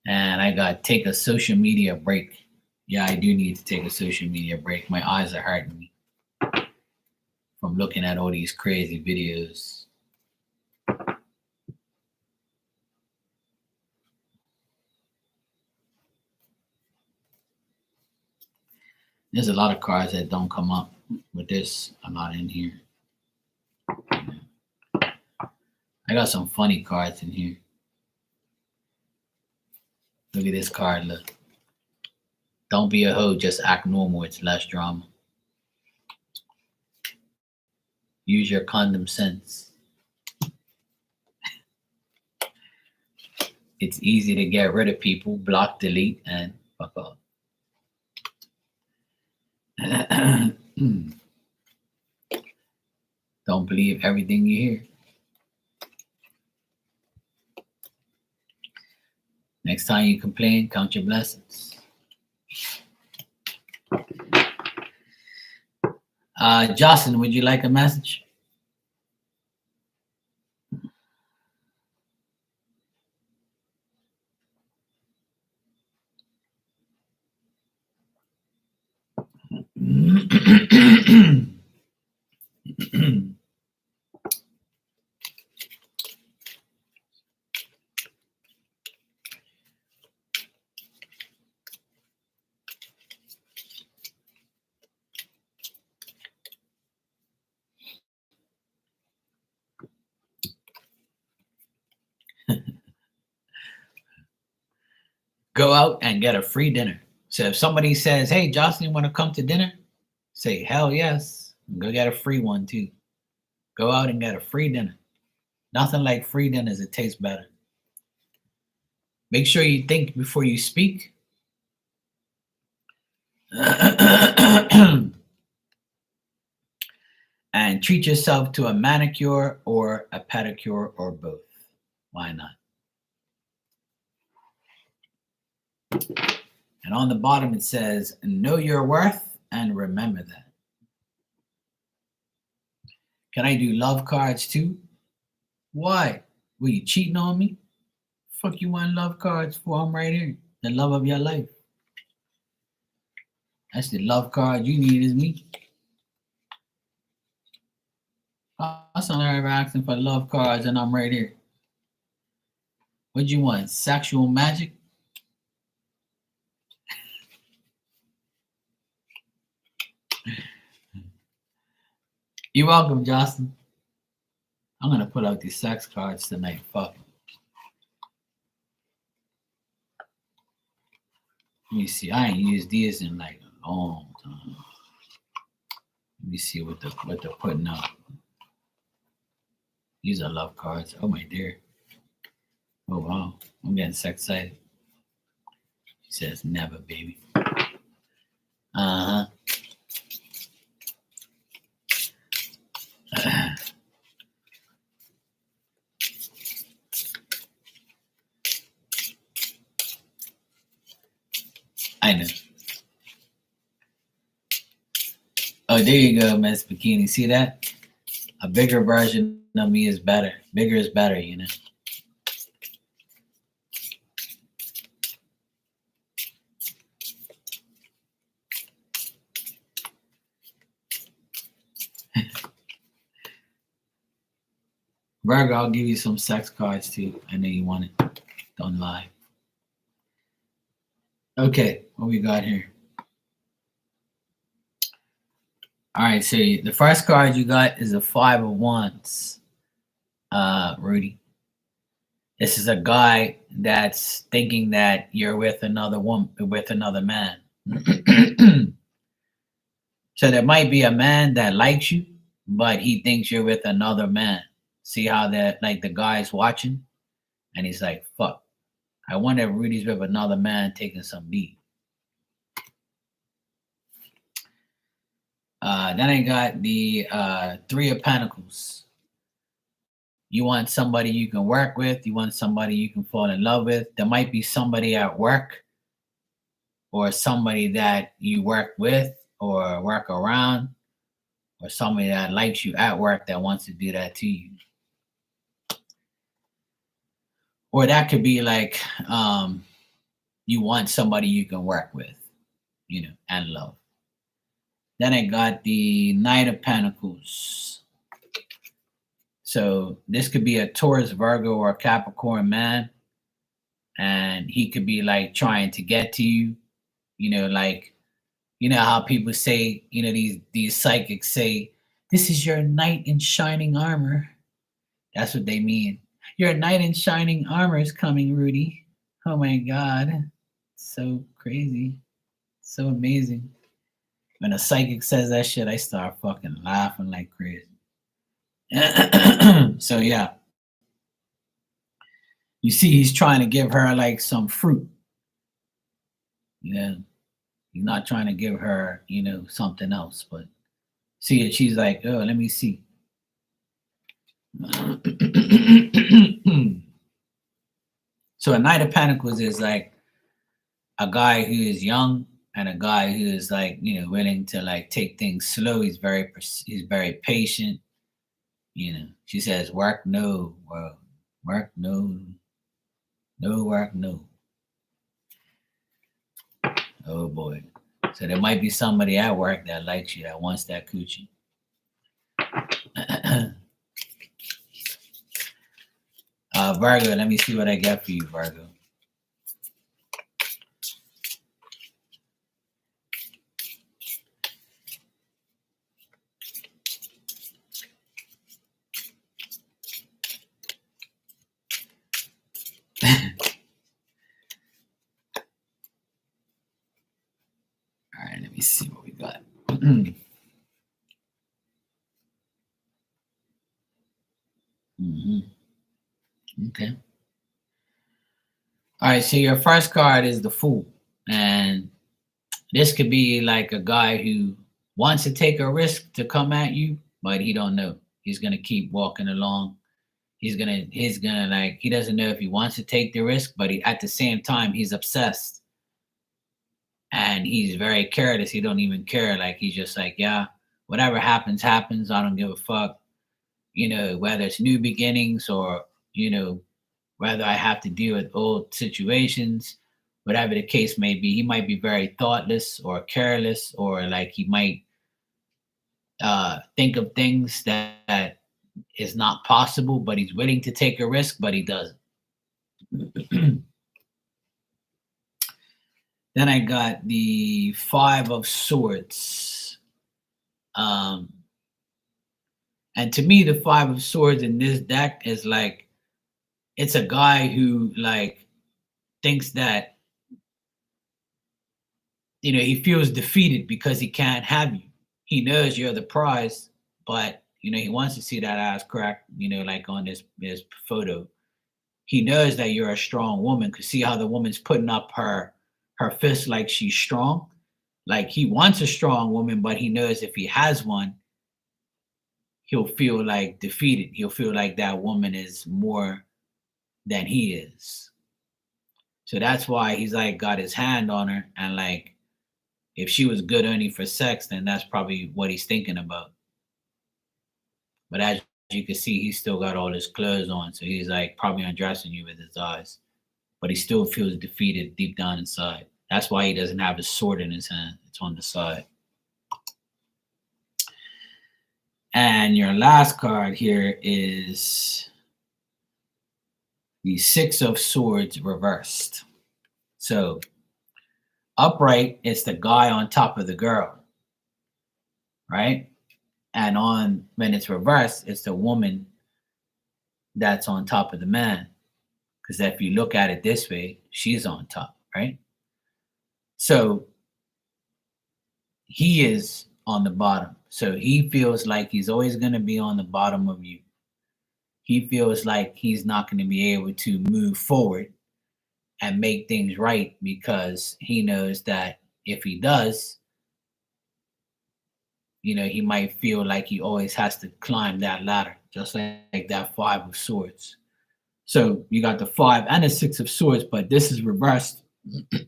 [SPEAKER 1] And I got take a social media break. Yeah, I do need to take a social media break. My eyes are hurting me from looking at all these crazy videos. There's a lot of cards that don't come up, but there's a lot in here. I got some funny cards in here. Look at this card, look. Don't be a hoe, just act normal, it's less drama. Use your condom sense. It's easy to get rid of people, block, delete, and fuck off. Don't believe everything you hear. Next time you complain, count your blessings. Jocelyn, would you like a message? Go out and get a free dinner. So if somebody says, hey, Jocelyn, want to come to dinner? Say, hell yes. Go get a free one too. Go out and get a free dinner. Nothing like free dinners. It tastes better. Make sure you think before you speak. And treat yourself to a manicure or a pedicure or both. Why not? And on the bottom it says, know your worth and remember that. Can I do love cards too? Why? Were you cheating on me? Fuck you want love cards for? I'm right here. The love of your life. That's the love card you need is me. I'm ever asking for love cards and I'm right here. What you want? Sexual magic? You're welcome, Justin. I'm gonna pull out these sex cards tonight. Fuck. Let me see. I ain't used these in like a long time. Let me see what they're putting out. These are love cards. Oh my dear. Oh wow. I'm getting sex excited. She says never, baby. Uh-huh. I know. Oh, there you go, Miss Bikini. See that? A bigger version of me is better. Bigger is better, you know. Virgo, I'll give you some sex cards too. I know you want it. Don't lie. Okay, what we got here? All right, so the first card you got is a Five of Wands, Rudy. This is a guy that's thinking that you're with another woman, with another man. So there might be a man that likes you, but he thinks you're with another man. See how that, like, the guy's watching, and he's like, "Fuck, I wonder if Rudy's with another man taking some beat." Then I got the Three of Pentacles. You want somebody you can work with. You want somebody you can fall in love with. There might be somebody at work or somebody that you work with or work around or somebody that likes you at work that wants to do that to you. Or that could be like you want somebody you can work with, and love. Then I got the Knight of Pentacles. So this could be a Taurus, Virgo, or Capricorn man. And he could be like trying to get to you, like, how people say, these psychics say, "This is your knight in shining armor." That's what they mean. Your knight in shining armor is coming, Rudy. Oh my God. So crazy. So amazing. When a psychic says that shit, I start fucking laughing like crazy. So yeah. You see, he's trying to give her like some fruit. He's not trying to give her, something else, but see it, she's like, "Oh, let me see." So a Knight of Pentacles is like a guy who is young and a guy who is like, willing to like take things slow. He's very patient. She says, "Work no, work no, no work no." Oh boy. So there might be somebody at work that likes you, that wants that coochie. Virgo, let me see what I got for you, Virgo. All right, let me see what we got. Okay. All right, so your first card is the Fool. And this could be like a guy who wants to take a risk to come at you, but he don't know. He's gonna keep walking along. He's gonna like, he doesn't know if he wants to take the risk, but at the same time he's obsessed. And he's very careless. He don't even care. Like, he's just like, yeah, whatever happens, happens. I don't give a fuck. Whether it's new beginnings or, whether I have to deal with old situations, whatever the case may be. He might be very thoughtless or careless, or like he might think of things that is not possible, but he's willing to take a risk, but he doesn't. Then I got the Five of Swords. And to me, the Five of Swords in this deck is like, it's a guy who like thinks that, he feels defeated because he can't have you. He knows you're the prize, but he wants to see that ass crack, like on this photo. He knows that you're a strong woman, because see how the woman's putting up her fist like she's strong. Like, he wants a strong woman, but he knows if he has one, he'll feel like defeated. He'll feel like that woman is more than he is. So that's why he's like got his hand on her, and like, if she was good only for sex, then that's probably what he's thinking about. But as you can see, he's still got all his clothes on, so he's like probably undressing you with his eyes. But he still feels defeated deep down inside. That's why he doesn't have his sword in his hand. It's on the side. And your last card here is the Six of Swords reversed. So upright is the guy on top of the girl, right? And on when it's reversed, it's the woman that's on top of the man. Because if you look at it this way, she's on top, right? So he is on the bottom. So he feels like he's always going to be on the bottom of you. He feels like he's not going to be able to move forward and make things right because he knows that if he does, he might feel like he always has to climb that ladder, just like that Five of Swords. So you got the Five and the Six of Swords, but this is reversed.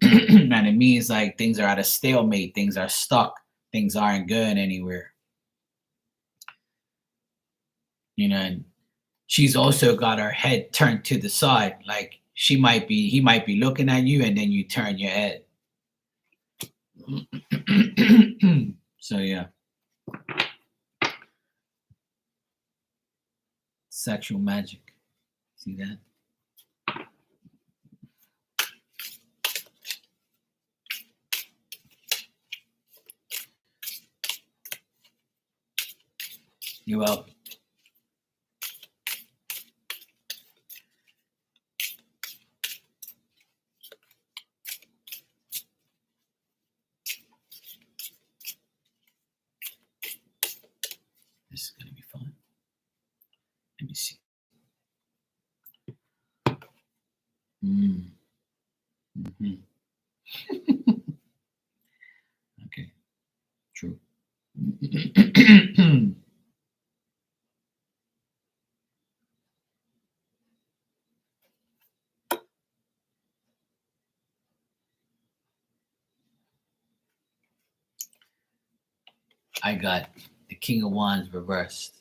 [SPEAKER 1] And it means like things are at a stalemate, things are stuck, things aren't going anywhere. And she's also got her head turned to the side, like he might be looking at you, and then you turn your head. So yeah. Sexual magic. See that? You're welcome. This is going to be fun. Let me see. Mm-hmm. Okay. True. I got the King of Wands reversed.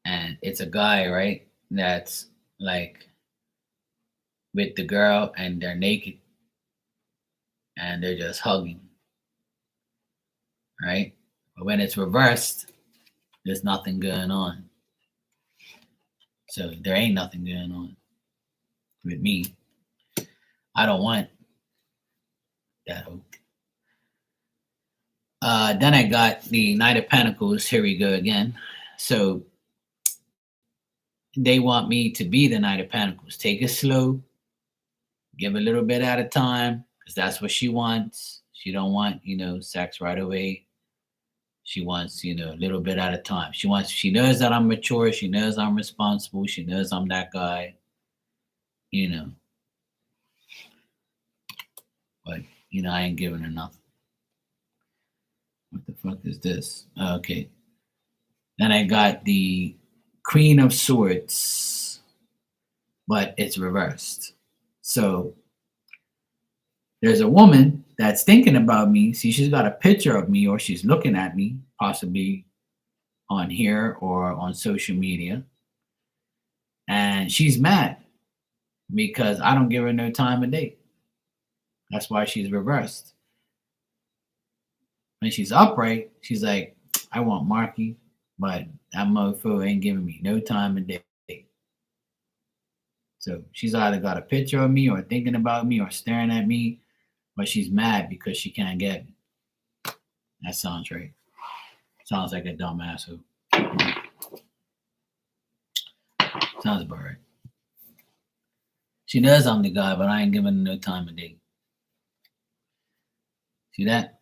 [SPEAKER 1] And it's a guy, right? That's like with the girl and they're naked and they're just hugging. Right? But when it's reversed, there's nothing going on. So there ain't nothing going on with me. I don't want that hope. Then I got the Knight of Pentacles. Here we go again. So they want me to be the Knight of Pentacles. Take it slow. Give a little bit at a time, because that's what she wants. She don't want, sex right away. She wants, a little bit at a time. She knows that I'm mature. She knows I'm responsible. She knows I'm that guy, But, I ain't giving her nothing. What the fuck is this? Okay. Then I got the Queen of Swords, but it's reversed. So there's a woman that's thinking about me. See, she's got a picture of me, or she's looking at me, possibly on here or on social media. And she's mad because I don't give her no time of day. That's why she's reversed. When she's upright, she's like, I want Marky, but that motherfucker ain't giving me no time of day. So she's either got a picture of me or thinking about me or staring at me, but she's mad because she can't get me. That sounds right. Sounds like a dumb asshole. Sounds about right. She knows I'm the guy, but I ain't giving her no time of day. See that?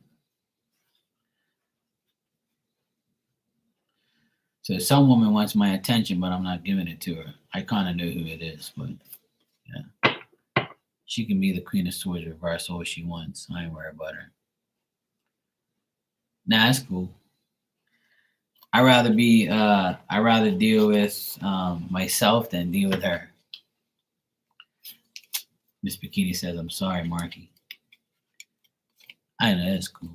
[SPEAKER 1] So some woman wants my attention, but I'm not giving it to her. I kind of know who it is, but yeah. She can be the Queen of Swords reverse all she wants. I ain't worried about her. Nah, that's cool. I rather deal with myself than deal with her. Miss Bikini says, I'm sorry, Marky. I know, that's cool.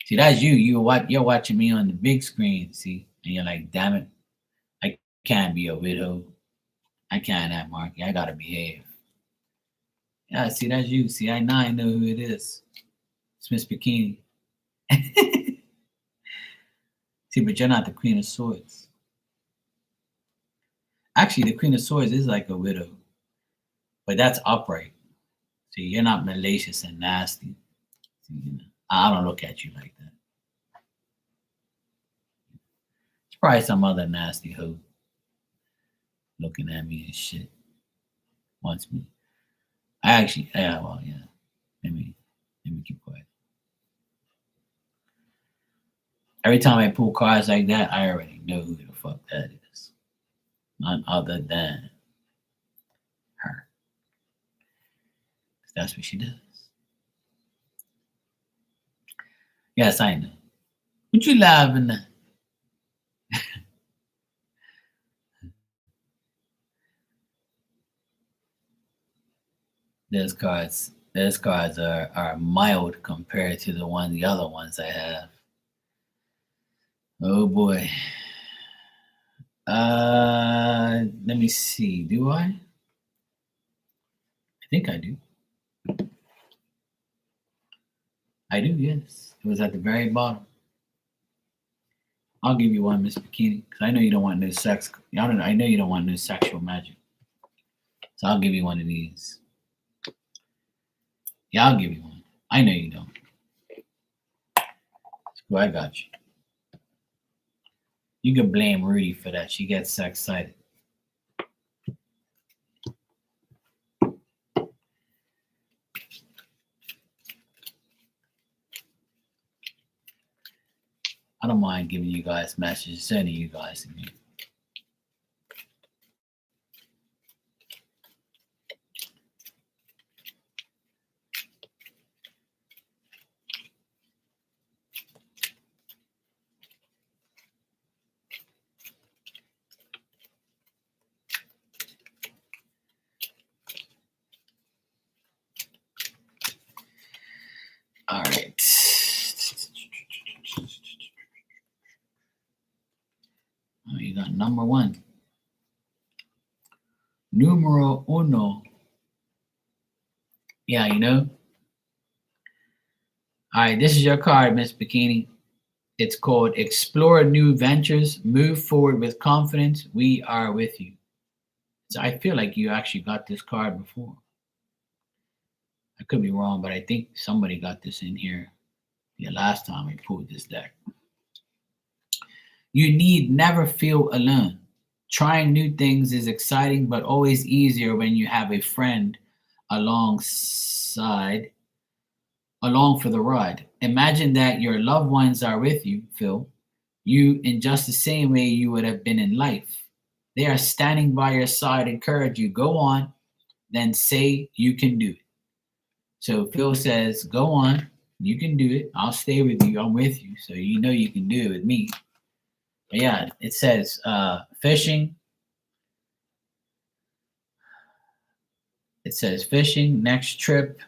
[SPEAKER 1] See, that's you. You're watching me on the big screen, see? And you're like, damn it, I can't be a widow. I can't have Marky. I gotta behave. Yeah, see, that's you. See, I know who it is. It's Miss Bikini. See, but you're not the Queen of Swords. Actually, the Queen of Swords is like a widow, but that's upright. See, you're not malicious and nasty. You know, I don't look at you like that. It's probably some other nasty hoe looking at me and shit. Wants me. I actually, yeah, well, yeah. Let me keep quiet. Every time I pull cards like that, I already know who the fuck that is. None other than her. That's what she does. Yes, I know. What you laughing at? Those cards are mild compared to the other ones I have. Oh boy. Let me see. Do I? I think I do. I do, yes. It was at the very bottom. I'll give you one, Miss Bikini, because I know you don't want no sex. I know you don't want no sexual magic. So I'll give you one of these. Yeah, I'll give you one. I know you don't. Well, I got you. You can blame Rudy for that. She gets so excited. I don't mind giving you guys messages, sending you guys to me. All right. Oh, you got number one. Numero uno. Yeah, you know. All right, this is your card, Miss Bikini. It's called Explore New Ventures, Move Forward with Confidence. We are with you. So I feel like you actually got this card before. I could be wrong, but I think somebody got this in here the last time we pulled this deck. You need never feel alone. Trying new things is exciting, but always easier when you have a friend alongside, along for the ride. Imagine that your loved ones are with you, Phil. You in just the same way you would have been in life. They are standing by your side, encourage you. Go on, then say you can do it. So Phil says, go on, you can do it. I'll stay with you. I'm with you. So you know you can do it with me. But yeah, it says fishing. It says fishing, next trip,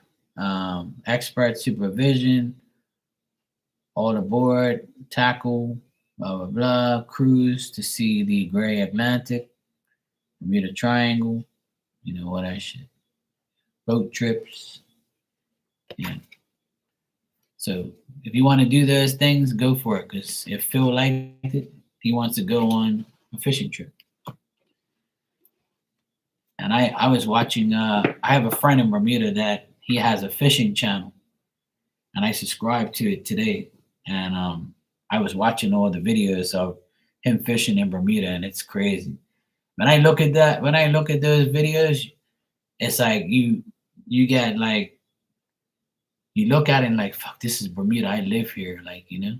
[SPEAKER 1] expert supervision, all aboard, tackle, blah, blah, blah, cruise to see the gray Atlantic, Bermuda Triangle, you know what I should, boat trips. Yeah. So if you want to do those things, go for it. Because if Phil liked it, he wants to go on a fishing trip. And I was watching. I have a friend in Bermuda that he has a fishing channel, and I subscribed to it today. And I was watching all the videos of him fishing in Bermuda, and it's crazy. When I look at that, when I look at those videos, it's like you get like you look at it and like, fuck, this is Bermuda. I live here, like, you know.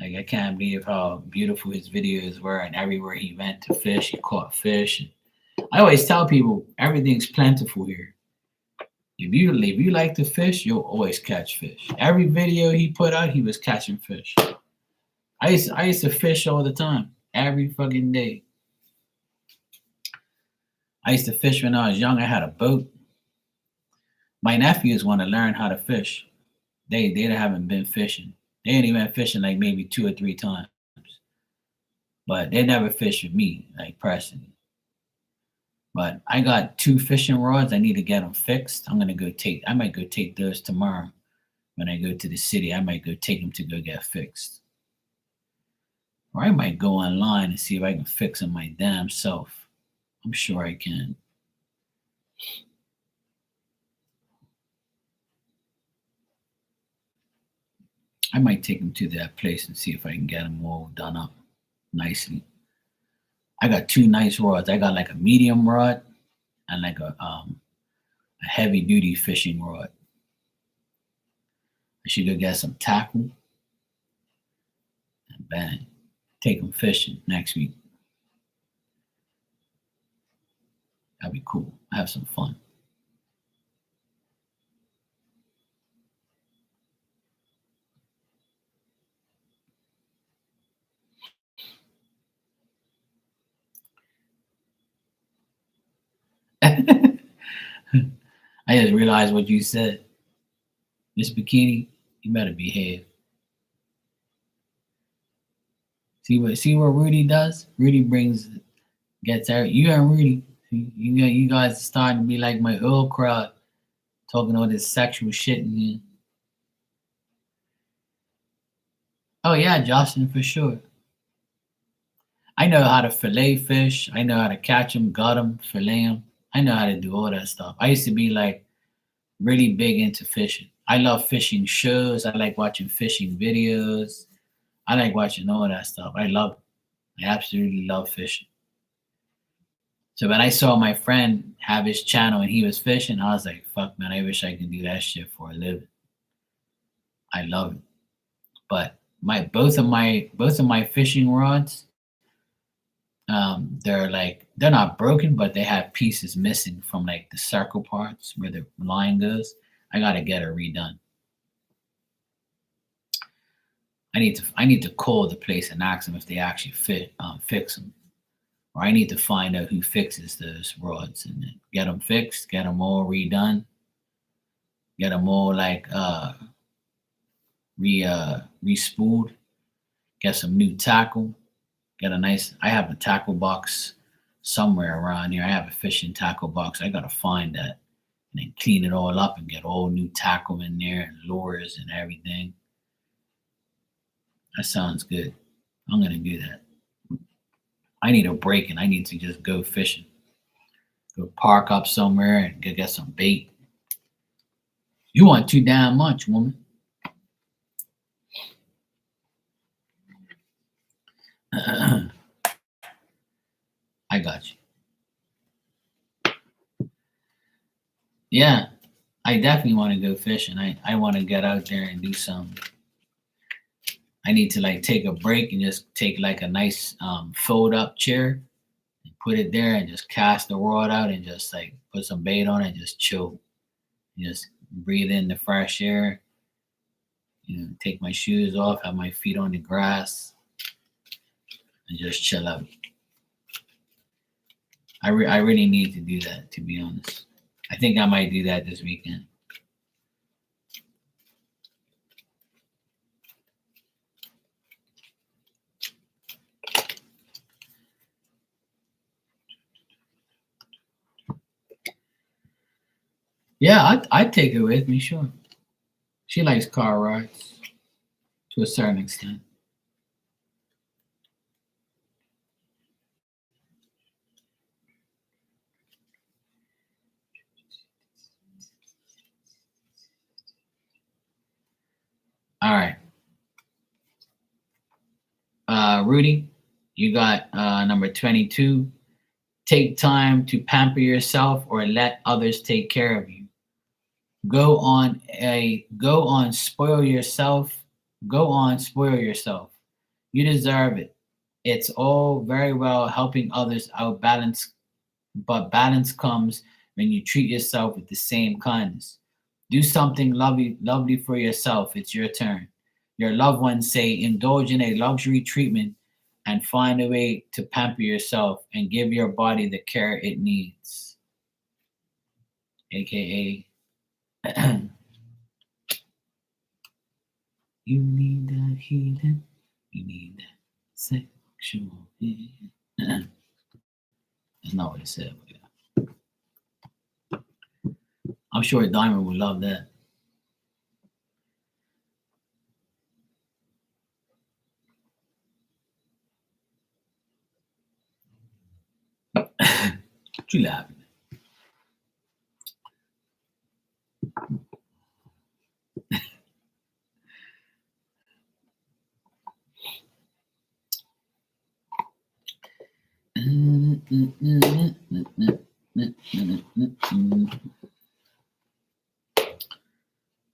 [SPEAKER 1] Like I can't believe how beautiful his videos were, and everywhere he went to fish, he caught fish. And I always tell people everything's plentiful here. If you like to fish, you'll always catch fish. Every video he put out, he was catching fish. I used to fish all the time, every fucking day. I used to fish when I was young. I had a boat. My nephews want to learn how to fish. They haven't been fishing. They ain't even fishing like maybe 2 or 3 times. But they never fished with me, like personally. But I got 2 fishing rods. I need to get them fixed. I might go take those tomorrow. When I go to the city, I might go take them to go get fixed. Or I might go online and see if I can fix it my damn self. I'm sure I can. I might take them to that place and see if I can get them all done up nicely. I got two nice rods. I got like a medium rod and like a heavy duty fishing rod. I should go get some tackle and bang, take them fishing next week. That'd be cool. Have some fun. I just realized what you said. Miss Bikini, you better behave. See what Rudy does? Rudy gets out. You and Rudy, you guys are starting to be like my old crowd, talking all this sexual shit in here. Oh yeah, Jocelyn for sure. I know how to fillet fish. I know how to catch them, gut them, fillet them. I know how to do all that stuff. I used to be like really big into fishing. I love fishing shows. I like watching fishing videos. I like watching all that stuff. I love it. I absolutely love fishing. So when I saw my friend have his channel and he was fishing, I was like, fuck man, I wish I could do that shit for a living. I love it. But both of my fishing rods, they're not broken, but they have pieces missing from like the circle parts where the line goes. I gotta get it redone. I need to call the place and ask them if they actually fix them, or I need to find out who fixes those rods and then get them fixed, get them all redone, get them all like re-spooled, get some new tackle, get a nice. I have a tackle box somewhere around here. I have a fishing tackle box. I gotta find that and then clean it all up and get all new tackle in there and lures and everything. That sounds good. I'm gonna do that. I need a break and I need to just go fishing. Go park up somewhere and go get some bait. You want too damn much, woman. I got you. Yeah, I definitely want to go fishing. I want to get out there and do something. I need to like take a break and just take like a nice fold up chair and put it there and just cast the rod out and just like put some bait on it and just chill. Just breathe in the fresh air. Take my shoes off, have my feet on the grass, and just chill out. I really need to do that, to be honest. I think I might do that this weekend. Yeah, I'd take her with me, sure. She likes car rides to a certain extent. All right. Rudy, you got number 22. Take time to pamper yourself or let others take care of you. Go on, spoil yourself. Go on, spoil yourself. You deserve it. It's all very well helping others out balance, but balance comes when you treat yourself with the same kindness. Do something lovely for yourself. It's your turn. Your loved ones say indulge in a luxury treatment and find a way to pamper yourself and give your body the care it needs. AKA, you need that healing. You need that sexual healing. That's not what it said. But yeah. I'm sure Diamond would love that. What you laughing at?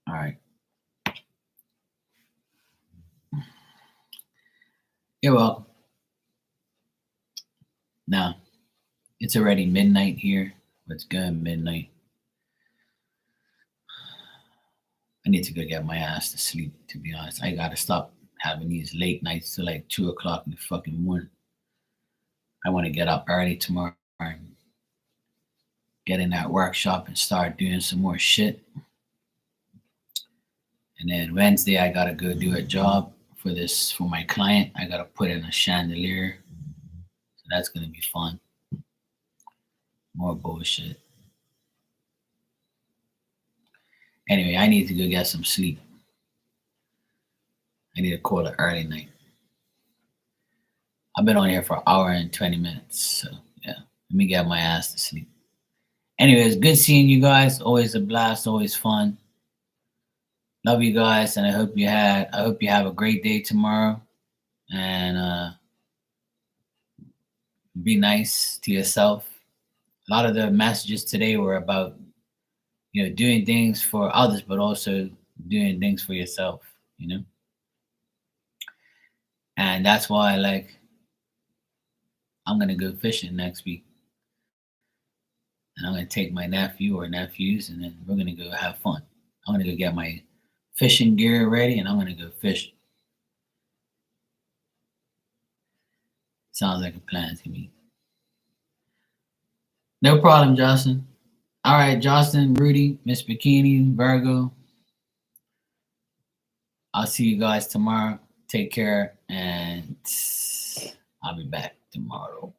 [SPEAKER 1] All right. You're welcome. Now, it's already midnight here. It's good midnight. I need to go get my ass to sleep, to be honest. I gotta stop having these late nights till like 2 o'clock in the fucking morning. I want to get up early tomorrow and get in that workshop and start doing some more shit. And then Wednesday, I gotta go do a job for my client. I gotta put in a chandelier. So that's gonna be fun. More bullshit. Anyway, I need to go get some sleep. I need to call it early night. I've been on here for an hour and 20 minutes. So yeah, let me get my ass to sleep. Anyways, good seeing you guys. Always a blast, always fun. Love you guys, and I hope you have a great day tomorrow. And be nice to yourself. A lot of the messages today were about doing things for others, but also doing things for yourself. And that's why I'm gonna go fishing next week, and I'm gonna take my nephew or nephews, and then we're gonna go have fun. I'm gonna go get my fishing gear ready, and I'm gonna go fish. Sounds like a plan to me. No problem, Justin. All right, Justin, Rudy, Miss Bikini, Virgo. I'll see you guys tomorrow. Take care, and I'll be back tomorrow.